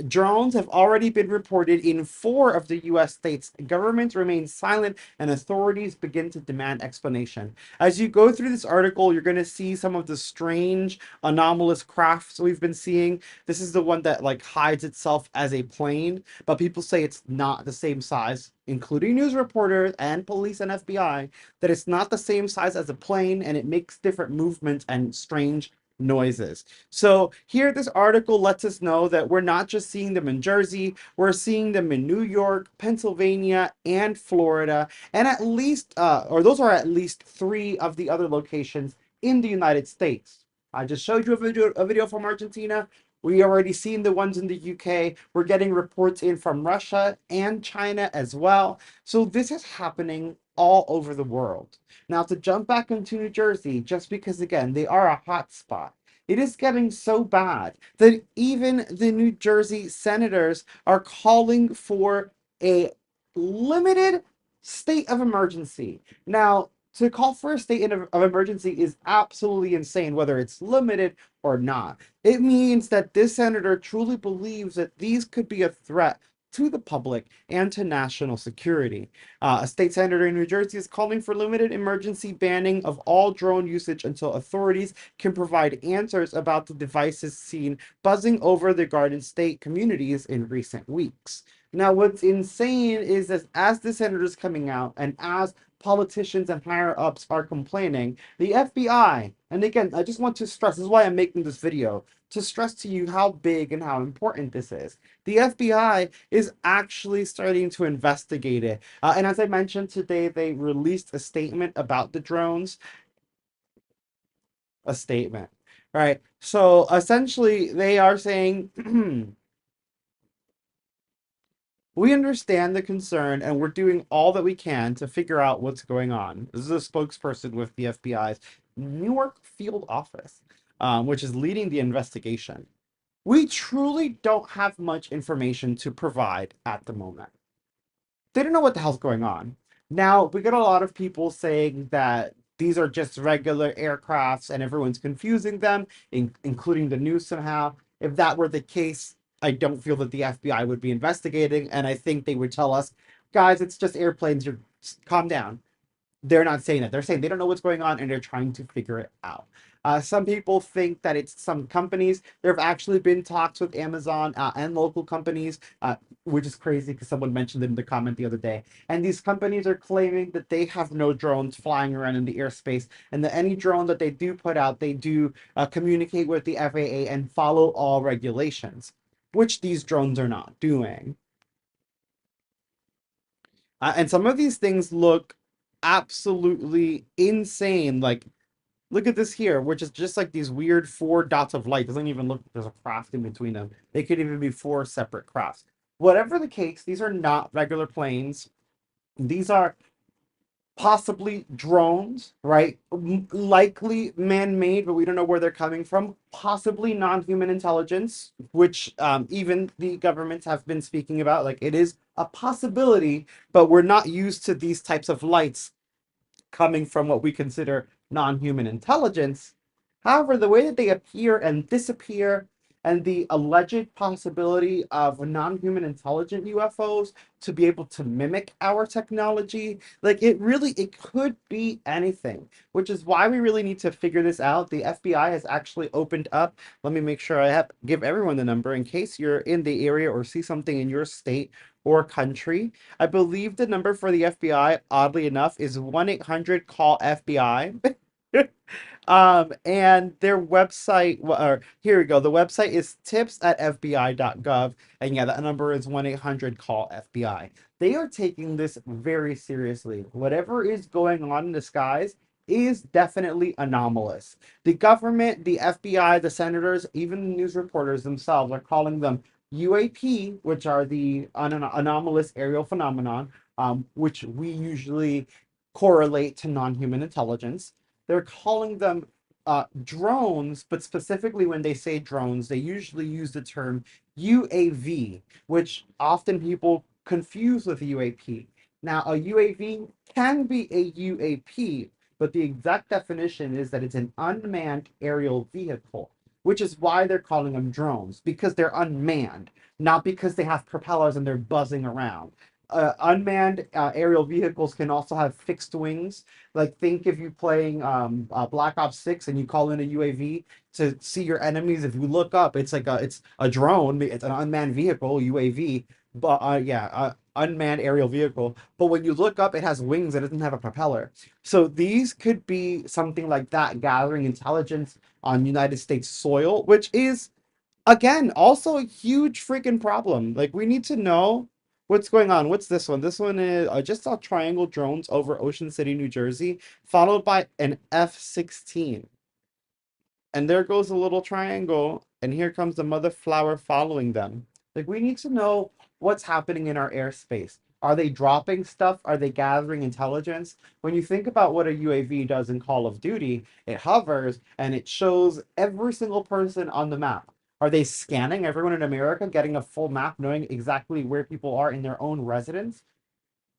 Speaker 1: Drones have already been reported in 4 of the U.S. states. Governments remain silent and authorities begin to demand explanation. As you go through this article, you're going to see some of the strange, anomalous crafts we've been seeing. This is the one that like hides itself as a plane, but people say it's not the same size, including news reporters and police and FBI, that it's not the same size as a plane and it makes different movements and strange noises. So here this article lets us know that we're not just seeing them in Jersey, we're seeing them in New York, Pennsylvania, and Florida, and at least or those are at least 3 of the other locations in the United States. I just showed you a video from Argentina. We already seen the ones in the UK. We're getting reports in from Russia and China as well. So this is happening all over the world. Now, to jump back into New Jersey, just because, again, they are a hot spot, it is getting so bad that even the New Jersey senators are calling for a limited state of emergency. Now, to call for a state of emergency is absolutely insane, whether it's limited or not. It means that this senator truly believes that these could be a threat to the public and to national security. A state senator in New Jersey is calling for limited emergency banning of all drone usage until authorities can provide answers about the devices seen buzzing over the Garden State communities in recent weeks. Now, what's insane is that as the senator is coming out and as politicians and higher ups are complaining, the FBI, and again, I just want to stress, this is why I'm making this video, to stress to you how big and how important this is. The FBI is actually starting to investigate it. And as I mentioned today, they released a statement about the drones. A statement. All right. So essentially, they are saying, we understand the concern and we're doing all that we can to figure out what's going on. This is a spokesperson with the FBI's Newark field office, which is leading the investigation. We truly don't have much information to provide at the moment. They don't know what the hell's going on. Now, we get a lot of people saying that these are just regular aircrafts and everyone's confusing them, including the news somehow. If that were the case, I don't feel that the FBI would be investigating, and I think they would tell us, guys, it's just airplanes, you're calm down. They're not saying that. They're saying they don't know what's going on and they're trying to figure it out. Some people think that it's some companies. There have actually been talks with Amazon and local companies, which is crazy because someone mentioned it in the comment the other day. And these companies are claiming that they have no drones flying around in the airspace, and that any drone that they do put out, they do communicate with the FAA and follow all regulations, which these drones are not doing. And some of these things look absolutely insane. Like, look at this here, which is just like these weird 4 dots of light. Doesn't even look like there's a craft in between them. They could even be 4 separate crafts. Whatever the case, these are not regular planes. These are possibly drones, right? Likely man-made, but we don't know where they're coming from. Possibly non-human intelligence, which even the governments have been speaking about. Like, it is a possibility, but we're not used to these types of lights coming from what we consider non-human intelligence. However, the way that they appear and disappear, and the alleged possibility of non-human intelligent UFOs to be able to mimic our technology, like, it could be anything, which is why we really need to figure this out. The FBI has actually opened up. Let me make sure I give everyone the number in case you're in the area or see something in your state or country. I believe the number for the FBI, oddly enough, is 1-800-CALL-FBI. And their website, or here we go. The website is tips@fbi.gov. And yeah, that number is 1-800-CALL-FBI. They are taking this very seriously. Whatever is going on in the skies is definitely anomalous. The government, the FBI, the senators, even the news reporters themselves are calling them UAP, which are the anomalous aerial phenomenon, which we usually correlate to non-human intelligence. They're calling them drones, but specifically when they say drones, they usually use the term UAV, which often people confuse with UAP. Now, a UAV can be a UAP, but the exact definition is that it's an unmanned aerial vehicle, which is why they're calling them drones, because they're unmanned, not because they have propellers and they're buzzing around. Unmanned aerial vehicles can also have fixed wings. Like, think if you're playing Black Ops 6 and you call in a UAV to see your enemies. If you look up, it's a drone. It's an unmanned vehicle, UAV. But unmanned aerial vehicle. But when you look up, it has wings. It doesn't have a propeller. So these could be something like that, gathering intelligence on United States soil, which is, again, also a huge freaking problem. Like, we need to know what's going on. What's this one? This one is I just saw triangle drones over Ocean City, New Jersey, followed by an F-16. And there goes a little triangle, and here comes the mother flower following them. Like, we need to know what's happening in our airspace. Are they dropping stuff? Are they gathering intelligence? When you think about what a UAV does in Call of Duty, it hovers and it shows every single person on the map. Are they scanning everyone in America, getting a full map, knowing exactly where people are in their own residence?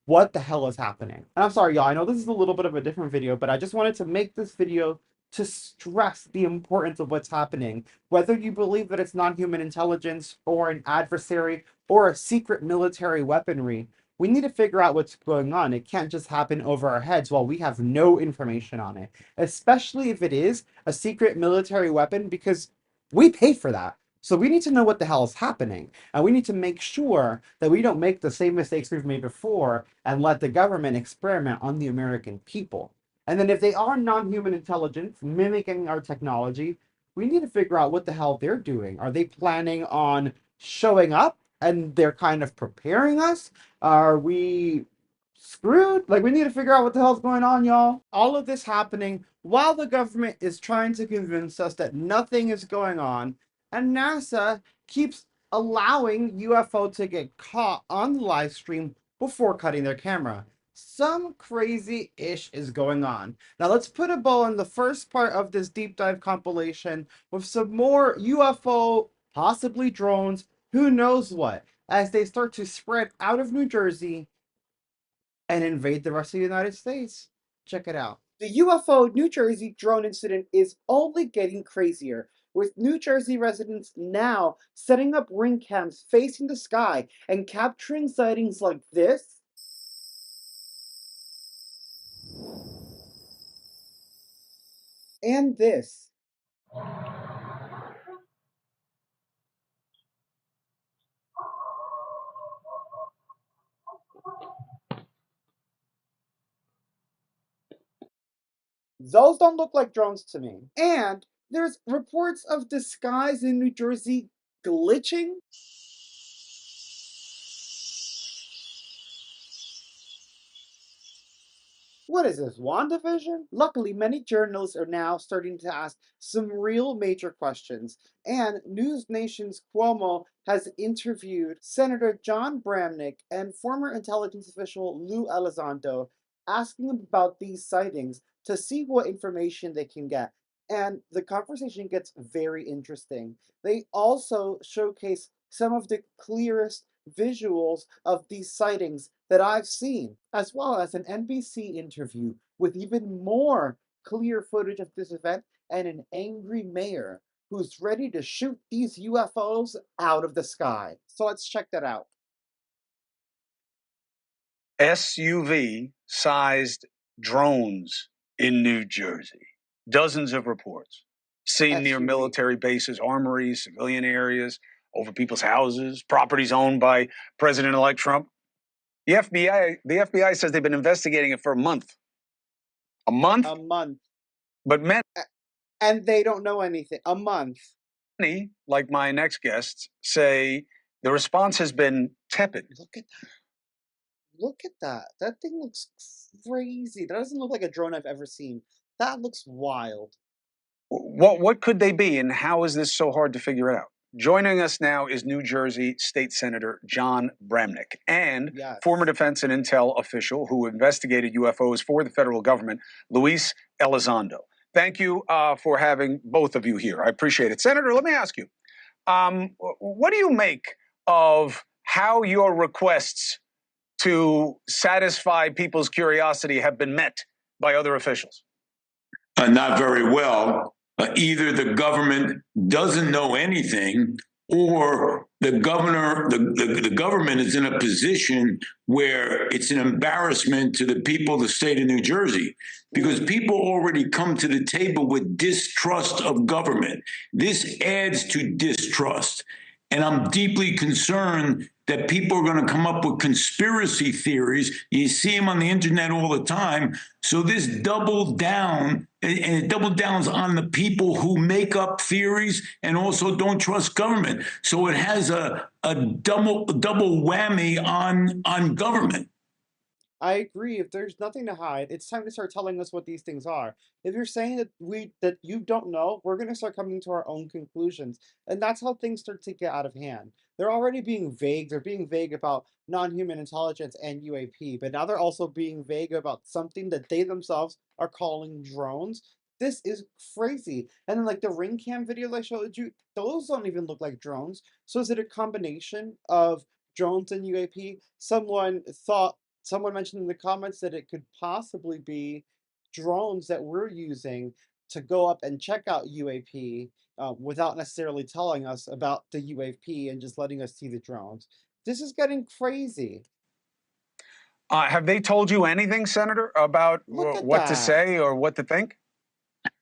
Speaker 1: What the hell is happening? And I'm sorry, y'all, I know this is a little bit of a different video, but I just wanted to make this video to stress the importance of what's happening. Whether you believe that it's non-human intelligence or an adversary or a secret military weaponry, we need to figure out what's going on. It can't just happen over our heads while we have no information on it, especially if it is a secret military weapon, because we pay for that. So we need to know what the hell is happening. And we need to make sure that we don't make the same mistakes we've made before and let the government experiment on the American people. And then if they are non-human intelligence mimicking our technology, we need to figure out what the hell they're doing. Are they planning on showing up and they're kind of preparing us? Are we screwed? Like, we need to figure out what the hell's going on, y'all. All of this happening while the government is trying to convince us that nothing is going on, and NASA keeps allowing UFO to get caught on the live stream before cutting their camera. Some crazy ish is going on. Now let's put a bow on the first part of this deep dive compilation with some more UFO, possibly drones, who knows what, as they start to spread out of New Jersey and invade the rest of the United States. Check it out. The UFO New Jersey drone incident is only getting crazier, with New Jersey residents now setting up ring cams facing the sky and capturing sightings like this and this. Those don't look like drones to me. And there's reports of the skies in New Jersey glitching. What is this, WandaVision? Luckily, many journalists are now starting to ask some real major questions, and News Nation's Cuomo has interviewed Senator John Bramnick and former intelligence official Lou Elizondo, asking them about these sightings to see what information they can get. And the conversation gets very interesting. They also showcase some of the clearest visuals of these sightings that I've seen, as well as an NBC interview with even more clear footage of this event and an angry mayor who's ready to shoot these UFOs out of the sky. So let's check that out.
Speaker 16: SUV-sized drones in New Jersey. Dozens of reports. Seen near military bases, armories, civilian areas, over people's houses, properties owned by President-elect Trump. The FBI says they've been investigating it for a month. A month?
Speaker 1: A month.
Speaker 16: But many...
Speaker 1: And they don't know anything. A month.
Speaker 16: Many, like my next guests, say the response has been tepid.
Speaker 1: Look at that. Look at that. That thing looks crazy. That doesn't look like a drone I've ever seen. That looks wild.
Speaker 16: What could they be, and how is this so hard to figure out? Joining us now is New Jersey State Senator John Bramnick and former defense and intel official who investigated UFOs for the federal government, Luis Elizondo. Thank you for having both of you here. I appreciate it. Senator, let me ask you, what do you make of how your requests to satisfy people's curiosity have been met by other officials?
Speaker 17: Not very well. Either the government doesn't know anything, or the government is in a position where it's an embarrassment to the people of the state of New Jersey, because people already come to the table with distrust of government. This adds to distrust. And I'm deeply concerned that people are going to come up with conspiracy theories. You see them on the internet all the time. So this doubled down, and it double downs on the people who make up theories and also don't trust government. So it has a double whammy on government.
Speaker 1: I agree. If there's nothing to hide, it's time to start telling us what these things are. If you're saying that you don't know, we're going to start coming to our own conclusions, and that's how things start to get out of hand. They're already being vague. They're being vague about non-human intelligence and UAP, but now they're also being vague about something that they themselves are calling drones. This is crazy. And then, like, the ring cam video I showed you, those don't even look like drones. So is it a combination of drones and UAP? Someone mentioned in the comments that it could possibly be drones that we're using to go up and check out UAP without necessarily telling us about the UAP and just letting us see the drones. This is getting crazy.
Speaker 16: Have they told you anything, Senator, about what to say or what to think?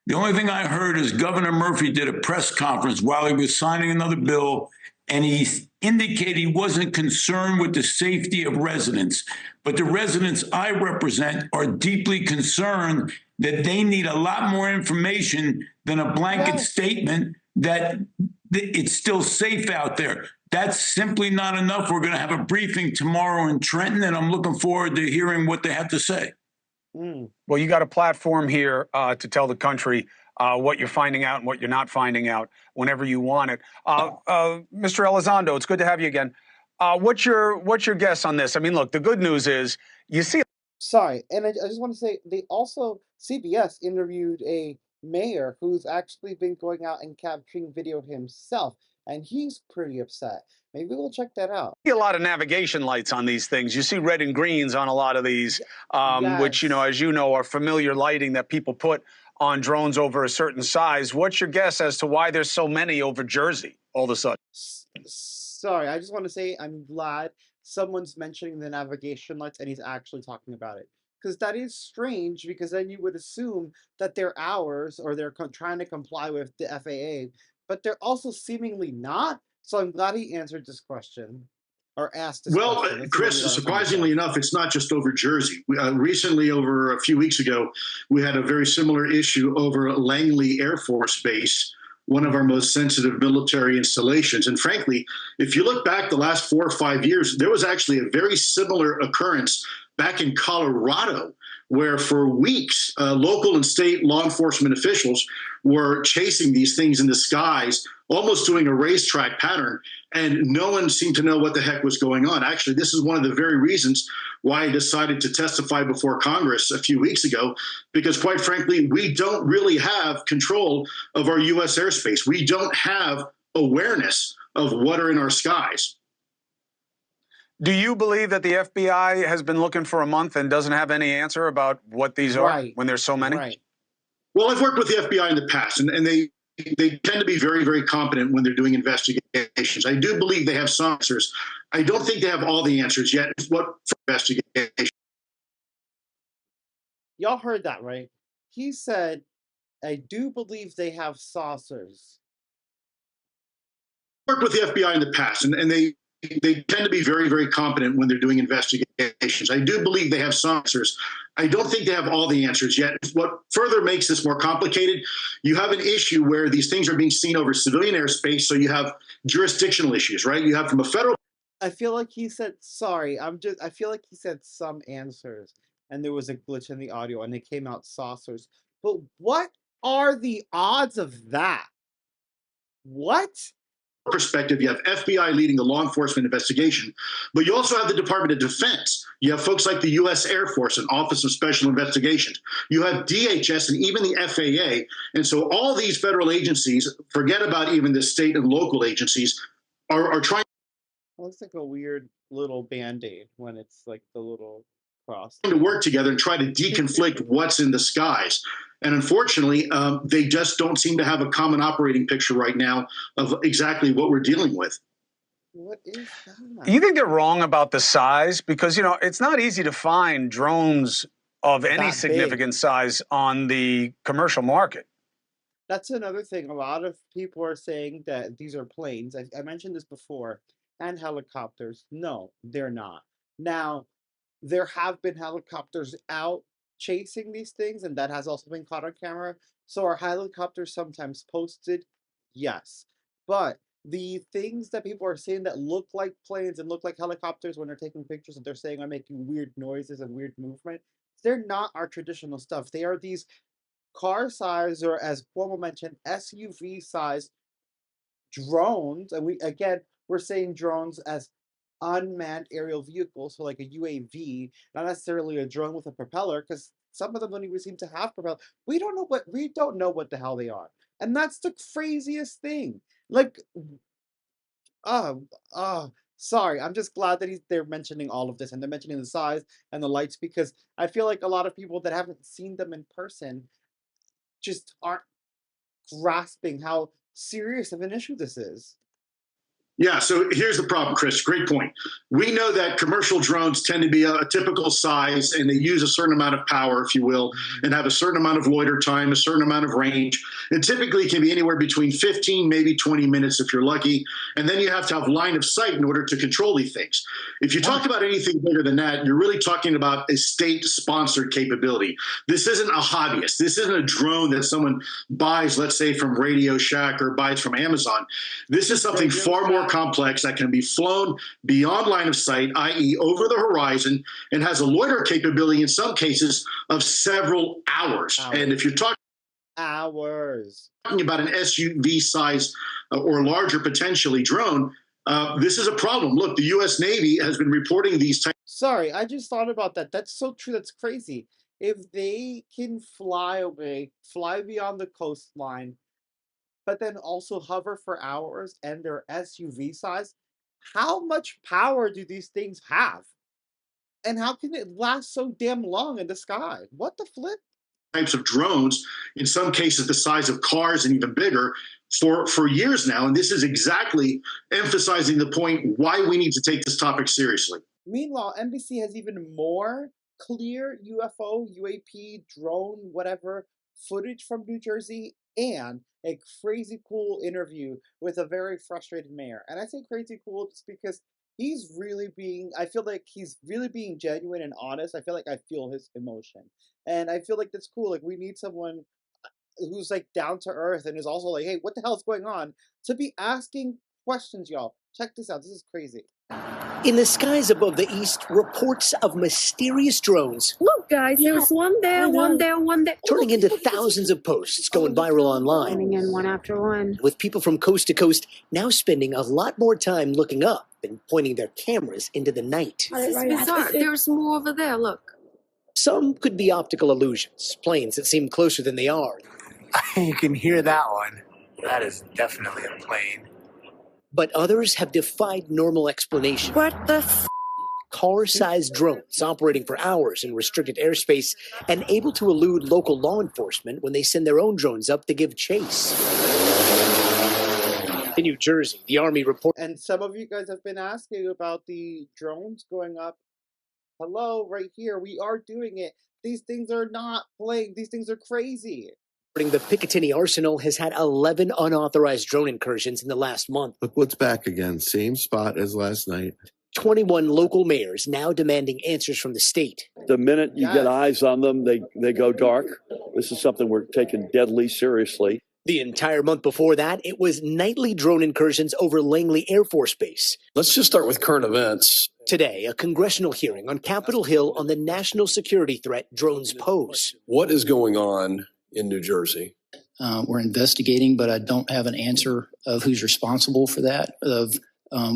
Speaker 17: The only thing I heard is Governor Murphy did a press conference while he was signing another bill, and he indicated he wasn't concerned with the safety of residents. But the residents I represent are deeply concerned that they need a lot more information than a blanket statement that it's still safe out there. That's simply not enough. We're going to have a briefing tomorrow in Trenton, and I'm looking forward to hearing what they have to say.
Speaker 16: Well, you got a platform here to tell the country what you're finding out and what you're not finding out whenever you want it. Mr. Elizondo, it's good to have you again. What's your guess on this? I mean, look, the good news is you see.
Speaker 1: Sorry, and I just want to say CBS interviewed a mayor who's actually been going out and capturing video himself, and he's pretty upset. Maybe we'll check that out.
Speaker 16: You see a lot of navigation lights on these things. You see red and greens on a lot of these, which, as you know, are familiar lighting that people put on drones over a certain size. What's your guess as to why there's so many over Jersey all of a sudden?
Speaker 1: Sorry, I just want to say I'm glad someone's mentioning the navigation lights and he's actually talking about it. Because that is strange, because then you would assume that they're ours or they're trying to comply with the FAA, but they're also seemingly not. So I'm glad he answered this question. Or asked this question.
Speaker 18: Well, Chris, surprisingly enough, it's not just over Jersey. Recently, over a few weeks ago, we had a very similar issue over Langley Air Force Base, one of our most sensitive military installations. And frankly, if you look back the last 4 or 5 years, there was actually a very similar occurrence back in Colorado, where for weeks, local and state law enforcement officials were chasing these things in the skies, almost doing a racetrack pattern, and no one seemed to know what the heck was going on. Actually, this is one of the very reasons why I decided to testify before Congress a few weeks ago, because quite frankly, we don't really have control of our U.S. airspace. We don't have awareness of what are in our skies.
Speaker 16: Do you believe that the FBI has been looking for a month and doesn't have any answer about what these are when there's so many?
Speaker 1: Right.
Speaker 18: Well, I've worked with the FBI in the past, and they tend to be very, very competent when they're doing investigations. I do believe they have some answers. I don't think they have all the answers yet. What for investigation?
Speaker 1: Y'all heard that, right? He said, I do believe they have saucers.
Speaker 18: I've worked with the FBI in the past, and they tend to be very, very competent when they're doing investigations. I do believe they have some answers. I don't think they have all the answers yet. What further makes this more complicated, you have an issue where these things are being seen over civilian airspace, so you have jurisdictional issues, right? You have from a federal...
Speaker 1: I feel like he said, sorry, I feel like he said some answers, and there was a glitch in the audio, and it came out saucers. But what are the odds of that? What?
Speaker 18: Perspective, you have FBI leading the law enforcement investigation, but you also have the Department of Defense. You have folks like the U.S. Air Force and Office of Special Investigations. You have DHS and even the FAA. And so all these federal agencies, forget about even the state and local agencies, are trying.
Speaker 1: It looks like a weird little Band-Aid when it's like the little cross.
Speaker 18: To work together and try to deconflict what's in the skies. And unfortunately, they just don't seem to have a common operating picture right now of exactly what we're dealing with.
Speaker 1: What is that?
Speaker 16: You think they're wrong about the size? Because, it's not easy to find drones of any significant size on the commercial market.
Speaker 1: That's another thing. A lot of people are saying that these are planes. I mentioned this before. And helicopters. No, they're not. Now, there have been helicopters out chasing these things, and that has also been caught on camera. So are helicopters sometimes posted? Yes. But the things that people are saying that look like planes and look like helicopters when they're taking pictures and they're saying are making weird noises and weird movement, they're not our traditional stuff. They are these car size, or as Cuomo mentioned, SUV size drones. And we're saying drones as unmanned aerial vehicles, so like a UAV, not necessarily a drone with a propeller, because some of them don't even seem to have propeller. We don't know what the hell they are, and that's the craziest thing. Like, sorry, I'm just glad that they're mentioning all of this, and they're mentioning the size and the lights, because I feel like a lot of people that haven't seen them in person just aren't grasping how serious of an issue this is.
Speaker 18: Yeah, so here's the problem, Chris. Great point. We know that commercial drones tend to be a typical size, and they use a certain amount of power, if you will, and have a certain amount of loiter time, a certain amount of range. It typically can be anywhere between 15, maybe 20 minutes if you're lucky. And then you have to have line of sight in order to control these things. If you talk about anything bigger than that, you're really talking about a state-sponsored capability. This isn't a hobbyist. This isn't a drone that someone buys, let's say, from Radio Shack or buys from Amazon. This is something far more complex that can be flown beyond line of sight, i.e. over the horizon, and has a loiter capability in some cases of several hours. And if you're talking about an SUV size or larger potentially drone, this is a problem. Look, the U.S. Navy has been reporting these types.
Speaker 1: Sorry, I just thought about that. That's so true. That's crazy. If they can fly away, fly beyond the coastline, but then also hover for hours, and they're SUV size, how much power do these things have? And how can it last so damn long in the sky? What the flip?
Speaker 18: Types of drones, in some cases the size of cars and even bigger, for years now. And this is exactly emphasizing the point why we need to take this topic seriously.
Speaker 1: Meanwhile, NBC has even more clear UFO, UAP, drone, whatever footage from New Jersey, and a crazy cool interview with a very frustrated mayor. And I say crazy cool just because I feel like he's really being genuine and honest. I feel like I feel his emotion. And I feel like that's cool. Like, we need someone who's like down to earth and is also like, hey, what the hell's going on? To be asking questions, y'all. Check this out. This is crazy.
Speaker 19: In the skies above the east, reports of mysterious drones.
Speaker 20: Look, guys, there's one there, one there, one there.
Speaker 19: Turning into thousands of posts going viral online.
Speaker 20: Coming in one after one.
Speaker 19: With people from coast to coast now spending a lot more time looking up than pointing their cameras into the night.
Speaker 20: This is bizarre. There's more over there, look.
Speaker 19: Some could be optical illusions, planes that seem closer than they are.
Speaker 21: You can hear that one. That is definitely a plane.
Speaker 19: But others have defied normal explanation.
Speaker 20: What the f***?
Speaker 19: Car-sized drones operating for hours in restricted airspace and able to elude local law enforcement when they send their own drones up to give chase. In New Jersey, the Army reported...
Speaker 1: And some of you guys have been asking about the drones going up. Hello, right here. We are doing it. These things are not playing. These things are crazy.
Speaker 19: The Picatinny Arsenal has had 11 unauthorized drone incursions in the last month.
Speaker 22: Look what's back again. Same spot as last night.
Speaker 19: 21 local mayors now demanding answers from the state.
Speaker 23: The minute you get eyes on them, they go dark. This is something we're taking deadly seriously.
Speaker 19: The entire month before that, it was nightly drone incursions over Langley Air Force Base.
Speaker 22: Let's just start with current events.
Speaker 19: Today, a congressional hearing on Capitol Hill on the national security threat drones pose.
Speaker 22: What is going on in New Jersey.
Speaker 3: We're investigating, but I don't have an answer of who's responsible for that, of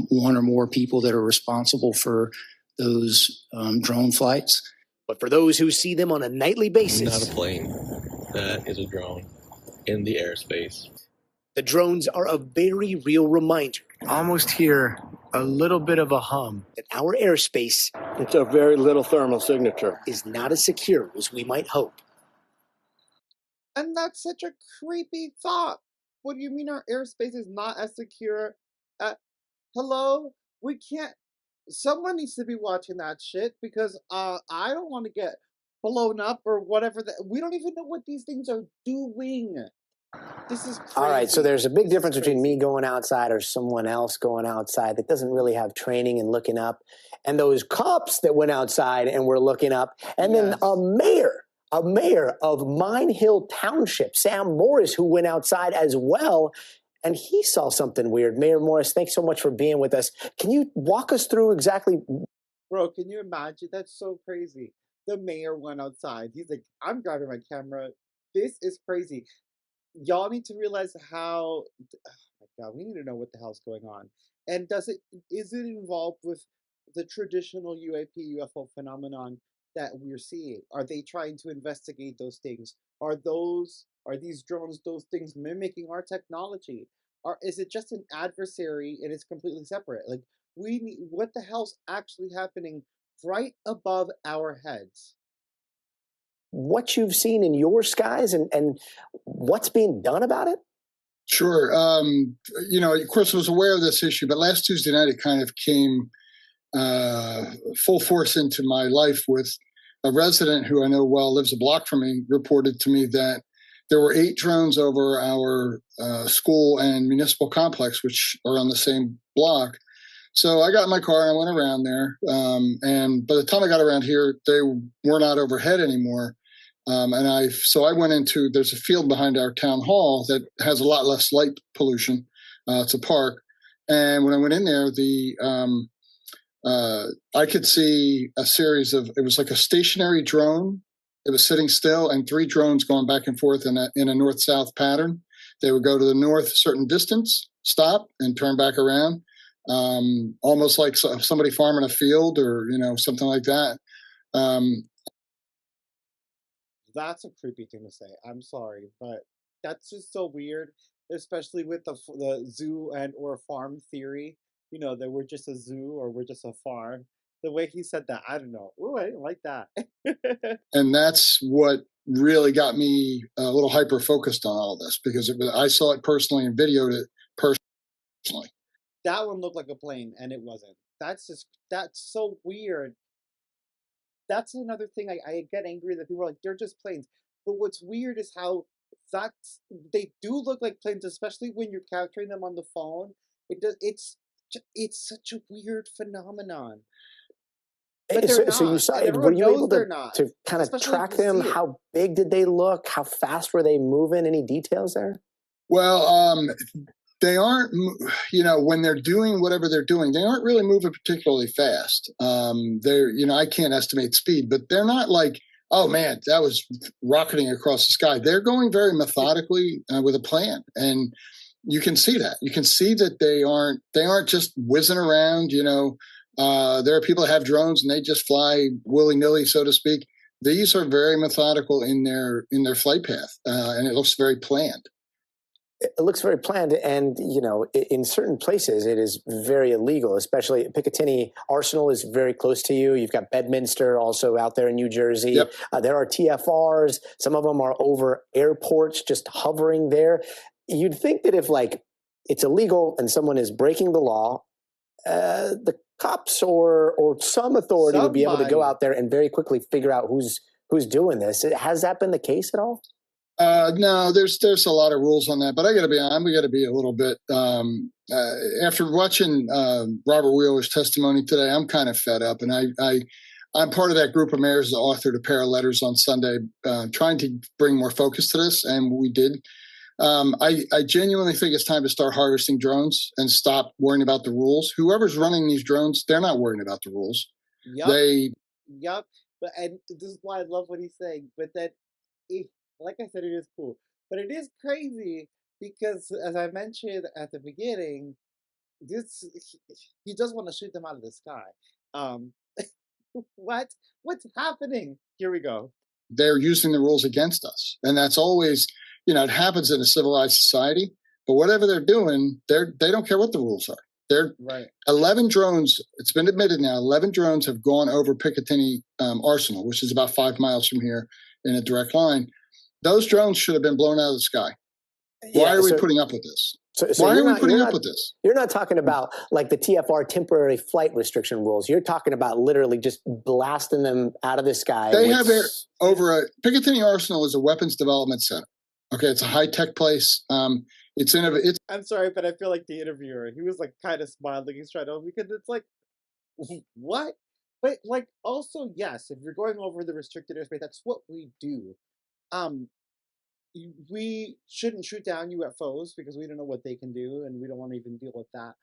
Speaker 3: one or more people that are responsible for those drone flights.
Speaker 19: But for those who see them on a nightly basis,
Speaker 22: Not a plane. That is a drone in the airspace.
Speaker 19: the drones are a very real reminder.
Speaker 21: Almost hear a little bit of a hum.
Speaker 19: That our airspace,
Speaker 23: It's a very little thermal signature.
Speaker 19: is not as secure as we might hope.
Speaker 1: And that's such a creepy thought. What do you mean our airspace is not as secure? Hello? We can't. Someone needs to be watching that shit because I don't want to get blown up or whatever. We don't even know what these things are doing. This is crazy.
Speaker 19: All right, so there's a big difference between me going outside or someone else going outside that doesn't really have training and looking up, and those cops that went outside and were looking up, and then a mayor of Mine Hill Township, Sam Morris, who went outside as well, and he saw something weird. Mayor Morris, thanks so much for being with us. Can you walk us through exactly?
Speaker 1: Bro, can you imagine? That's so crazy. The mayor went outside. He's like, I'm grabbing my camera. This is crazy. Y'all need to realize how, oh my God, we need to know what the hell's going on. And is it involved with the traditional UFO phenomenon that we're seeing? Are they trying to investigate those things? Are these drones those things mimicking our technology? Or is it just an adversary and it's completely separate? Like, what the hell's actually happening right above our heads?
Speaker 19: What you've seen in your skies and what's being done about it?
Speaker 4: Sure. Of course, I was aware of this issue, but last Tuesday night it kind of came full force into my life with a resident who I know well, lives a block from me, reported to me that there were 8 drones over our school and municipal complex, which are on the same block. So I got in my car and I went around there. And by the time I got around here, they were not overhead anymore. So I went into, there's a field behind our town hall that has a lot less light pollution. It's a park. And when I went in there, I could see a series of, it was like a stationary drone. It was sitting still and 3 drones going back and forth in a north-south pattern. They would go to the north a certain distance, stop and turn back around. Almost like somebody farming a field or, something like that.
Speaker 1: That's a creepy thing to say. I'm sorry, but that's just so weird, especially with the zoo and or farm theory. That we're just a zoo or we're just a farm. The way he said that, I don't know. Ooh, I didn't like that.
Speaker 4: And that's what really got me a little hyper-focused on all this because I saw it personally and videoed it personally.
Speaker 1: That one looked like a plane, and it wasn't. That's so weird. That's another thing I get angry that people are like, they're just planes. But what's weird is how they do look like planes, especially when you're capturing them on the phone. It's such a weird phenomenon. But
Speaker 19: So you saw it. Were you able to kind of track them? How big did they look? How fast were they moving? Any details there?
Speaker 4: Well, they aren't, when they're doing whatever they're doing, they aren't really moving particularly fast. I can't estimate speed, but they're not like, oh man, that was rocketing across the sky. They're going very methodically with a plan. And you can see that. You can see that they aren't just whizzing around, there are people that have drones and they just fly willy-nilly, so to speak. These are very methodical in their flight path, and it looks very planned.
Speaker 19: It looks very planned, and in certain places it is very illegal. Especially Picatinny Arsenal is very close to you. You've got Bedminster also out there in New Jersey.
Speaker 4: Yep.
Speaker 19: There are TFRs. Some of them are over airports, just hovering there. You'd think that if it's illegal and someone is breaking the law, the cops or some authority would be able to go out there and very quickly figure out who's doing this. Has that been the case at all?
Speaker 4: No, there's a lot of rules on that, but we got to be a little bit. After watching Robert Wheeler's testimony today, I'm kind of fed up, and I'm part of that group of mayors that authored a pair of letters on Sunday, trying to bring more focus to this, and we did. I genuinely think it's time to start harvesting drones and stop worrying about the rules. Whoever's running these drones, they're not worrying about the rules.
Speaker 1: Yep. But and this is why I love what he's saying. But that like I said, it is cool, but it is crazy because, as I mentioned at the beginning, he does want to shoot them out of the sky. What's happening? Here we go.
Speaker 4: They're using the rules against us, and that's always, it happens in a civilized society. But whatever they're doing, they don't care what the rules are. They're
Speaker 1: right.
Speaker 4: 11 drones. It's been admitted now. 11 drones have gone over Picatinny Arsenal, which is about 5 miles from here in a direct line. Those drones should have been blown out of the sky. Why are we putting up with this? Why are we putting up with this?
Speaker 19: You're not talking about like the TFR temporary flight restriction rules. You're talking about literally just blasting them out of the sky.
Speaker 4: They have Picatinny Arsenal is a weapons development center. Okay, it's a high-tech place.
Speaker 1: I'm sorry, but I feel like the interviewer, he was like kind of smiling. He's trying to, because it's like, what? But like, also, yes, if you're going over the restricted airspace, that's what we do. We shouldn't shoot down UFOs because we don't know what they can do, and we don't want to even deal with that.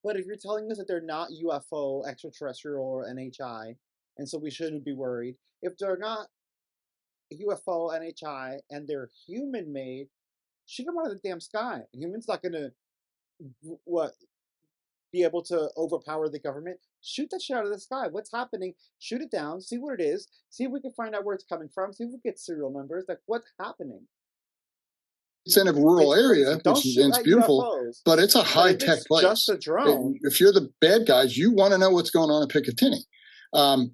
Speaker 1: But if you're telling us that they're not UFO, extraterrestrial, or NHI, and so we shouldn't be worried, if they're not UFO, NHI, and they're human-made, shoot them out of the damn sky. Humans not gonna be able to overpower the government. Shoot that shit out of the sky. What's happening? Shoot it down. See what it is. See if we can find out where it's coming from. See if we get serial numbers. Like, what's happening?
Speaker 4: It's in a rural area, which is beautiful, UFOs, but it's a high-tech place.
Speaker 1: Just a drone.
Speaker 4: If you're the bad guys, you want to know what's going on in Picatinny.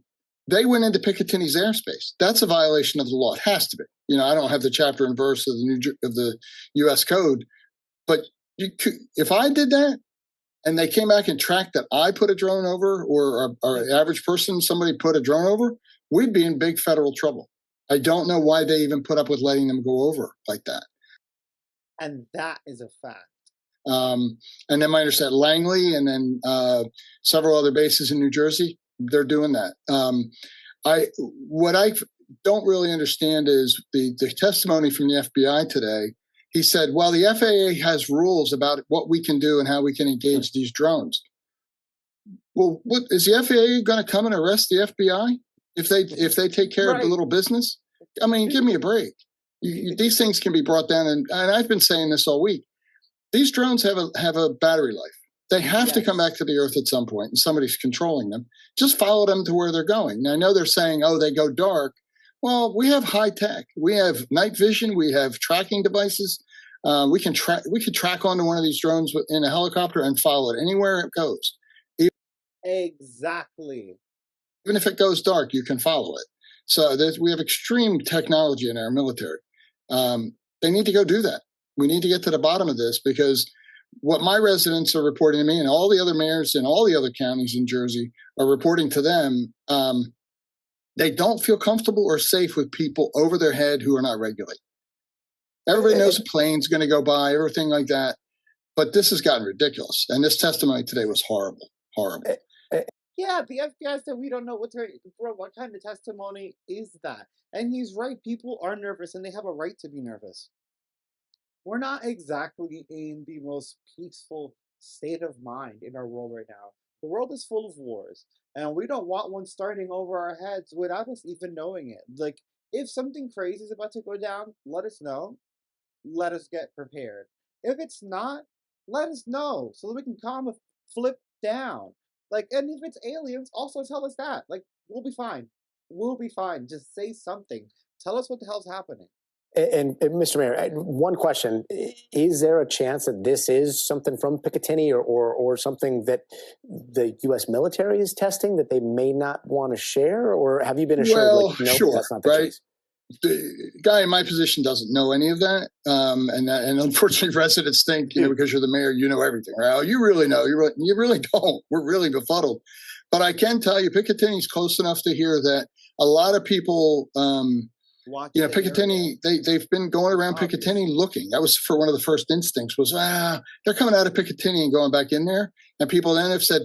Speaker 4: They went into Picatinny's airspace. That's a violation of the law. It has to be. I don't have the chapter and verse of the U.S. Code, but if I did that and they came back and tracked that I put a drone over, or an average person, somebody put a drone over, we'd be in big federal trouble. I don't know why they even put up with letting them go over like that.
Speaker 1: And that is a fact.
Speaker 4: And then my understanding, Langley, and then several other bases in New Jersey, they're doing that. What I don't really understand is the testimony from the FBI today. He said, well, the FAA has rules about what we can do and how we can engage these drones. Well, what is the FAA going to come and arrest the FBI if they take care of the little business? I mean, give me a break. These things can be brought down, and I've been saying this all week. These drones have a battery life. They have to come back to the Earth at some point, and somebody's controlling them. Just follow them to where they're going. Now, I know they're saying, oh, they go dark. Well, we have high tech. We have night vision. We have tracking devices. We can track onto one of these drones in a helicopter and follow it anywhere it goes.
Speaker 1: Exactly.
Speaker 4: Even if it goes dark, you can follow it. So we have extreme technology in our military. They need to go do that. We need to get to the bottom of this, because what my residents are reporting to me, and all the other mayors in all the other counties in Jersey are reporting to them, they don't feel comfortable or safe with people over their head who are not regulated. Everybody knows a plane's going to go by, everything like that. But this has gotten ridiculous. And this testimony today was horrible, horrible.
Speaker 1: Yeah, the FBI said we don't know what kind of testimony is that. And he's right. People are nervous, and they have a right to be nervous. We're not exactly in the most peaceful state of mind in our world right now. The world is full of wars, and we don't want one starting over our heads without us even knowing it. Like, if something crazy is about to go down, let us know. Let us get prepared. If it's not, let us know so that we can calm the flip down. Like, and if it's aliens, also tell us that. Like, we'll be fine. We'll be fine. Just say something. Tell us what the hell's happening.
Speaker 19: And Mr. Mayor, one question. Is there a chance that this is something from Picatinny or something that the U.S. military is testing that they may not want to share? Or have you been assured,
Speaker 4: well,
Speaker 19: nope,
Speaker 4: sure,
Speaker 19: that's not the
Speaker 4: right?
Speaker 19: case?
Speaker 4: The guy in my position doesn't know any of that. And unfortunately, residents think, because you're the mayor, you know everything, right? Oh, you really know. You really don't. We're really befuddled. But I can tell you, Picatinny's close enough to hear that a lot of people, Picatinny, they've been going around Picatinny looking. That was for one of the first instincts was, they're coming out of Picatinny and going back in there. And people then have said,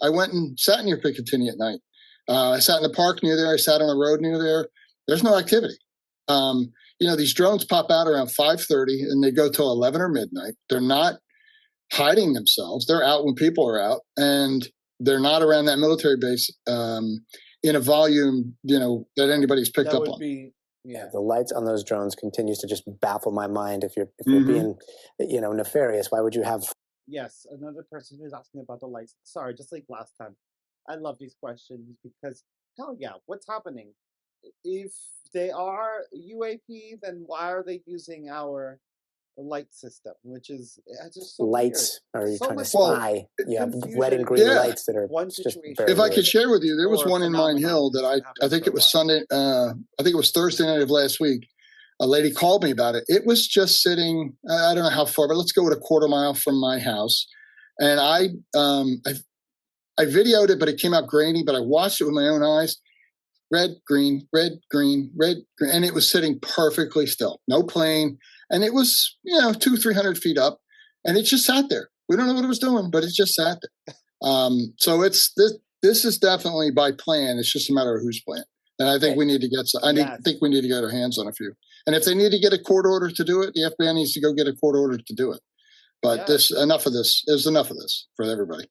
Speaker 4: I went and sat near Picatinny at night. I sat in the park near there. I sat on the road near there. There's no activity. These drones pop out around 5:30 and they go till 11 or midnight. They're not hiding themselves. They're out when people are out, and they're not around that military base in a volume, that anybody's picked up on.
Speaker 19: Yeah, the lights on those drones continues to just baffle my mind. If you're
Speaker 4: Mhm.
Speaker 19: being, nefarious, why would you have?
Speaker 1: Yes, another person who's asking about the lights. Sorry, just like last time. I love these questions because hell yeah, what's happening? If they are UAP, then why are they using our light system? Which is just so
Speaker 19: Lights?
Speaker 1: weird.
Speaker 19: Are you
Speaker 1: So
Speaker 19: trying to
Speaker 1: much
Speaker 19: spy? You have red and
Speaker 1: confusion
Speaker 19: green
Speaker 1: in
Speaker 4: Yeah.
Speaker 19: lights that are
Speaker 1: one
Speaker 19: just
Speaker 1: situation.
Speaker 19: very
Speaker 4: If I
Speaker 19: weird.
Speaker 4: could share with you, there was
Speaker 1: Or
Speaker 4: one in Mine Hill
Speaker 1: phenomenon
Speaker 4: that
Speaker 1: that's
Speaker 4: I think it was Sunday. I think it was Thursday night of last week. A lady called me about it. It was just sitting. I don't know how far, but let's go with a quarter mile from my house. And I videoed it, but it came out grainy. But I watched it with my own eyes. Red, green, red, green, red, green, and it was sitting perfectly still. No plane, and it was 200-300 feet up, and it just sat there. We don't know what it was doing, but it just sat there. So it's this. This is definitely by plan. It's just a matter of whose plan. And I think we need to get. Think we need to get our hands on a few. And if they need to get a court order to do it, the FBI needs to go get a court order to do it. But enough of this. There's enough of this for everybody.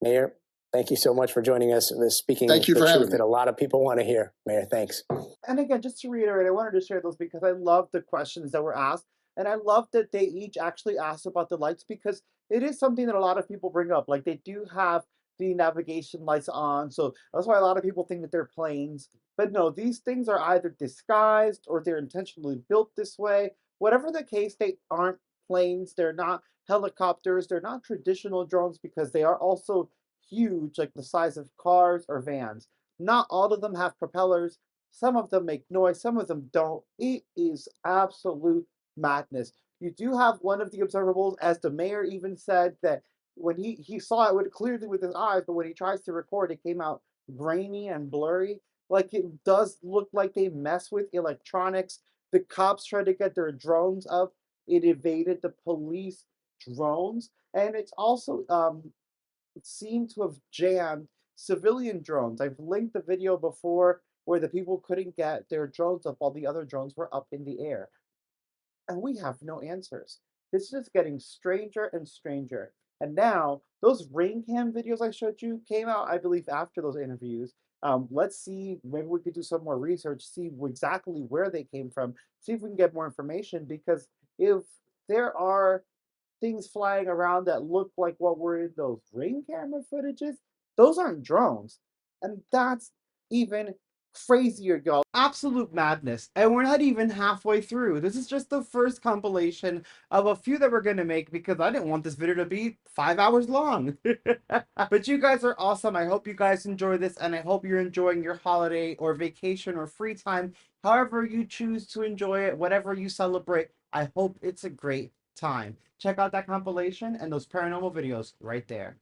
Speaker 19: Mayor, thank you so much for joining us. Speaking
Speaker 4: Thank you
Speaker 19: the
Speaker 4: for having
Speaker 19: truth
Speaker 4: me.
Speaker 19: that a lot of people want to hear. Mayor, thanks.
Speaker 1: And again, just to reiterate, I wanted to share those because I love the questions that were asked. And I love that they each actually asked about the lights because it is something that a lot of people bring up. Like they do have the navigation lights on. So that's why a lot of people think that they're planes. But no, these things are either disguised or they're intentionally built this way. Whatever the case, they aren't planes. They're not helicopters. They're not traditional drones because they are also huge, like the size of cars or vans. Not all of them have propellers. Some of them make noise, some of them don't. It is absolute madness. You do have one of the observables, as the mayor even said, that when he saw it with clearly with his eyes, but when he tries to record, it came out grainy and blurry. Like it does look like they mess with electronics. The cops tried to get their drones up. It evaded the police drones, and it's also seem to have jammed civilian drones. I've linked the video before where the people couldn't get their drones up while the other drones were up in the air. And we have no answers. This is just getting stranger and stranger. And now, those rain cam videos I showed you came out, I believe, after those interviews. Let's see, maybe we could do some more research, see exactly where they came from, see if we can get more information. Because if there are things flying around that look like what were in those ring camera footages, those aren't drones. And that's even crazier, y'all. Absolute madness. And we're not even halfway through. This is just the first compilation of a few that we're going to make because I didn't want this video to be 5 hours long. But you guys are awesome. I hope you guys enjoy this, and I hope you're enjoying your holiday or vacation or free time. However you choose to enjoy it, whatever you celebrate, I hope it's a great time. Check out that compilation and those paranormal videos right there.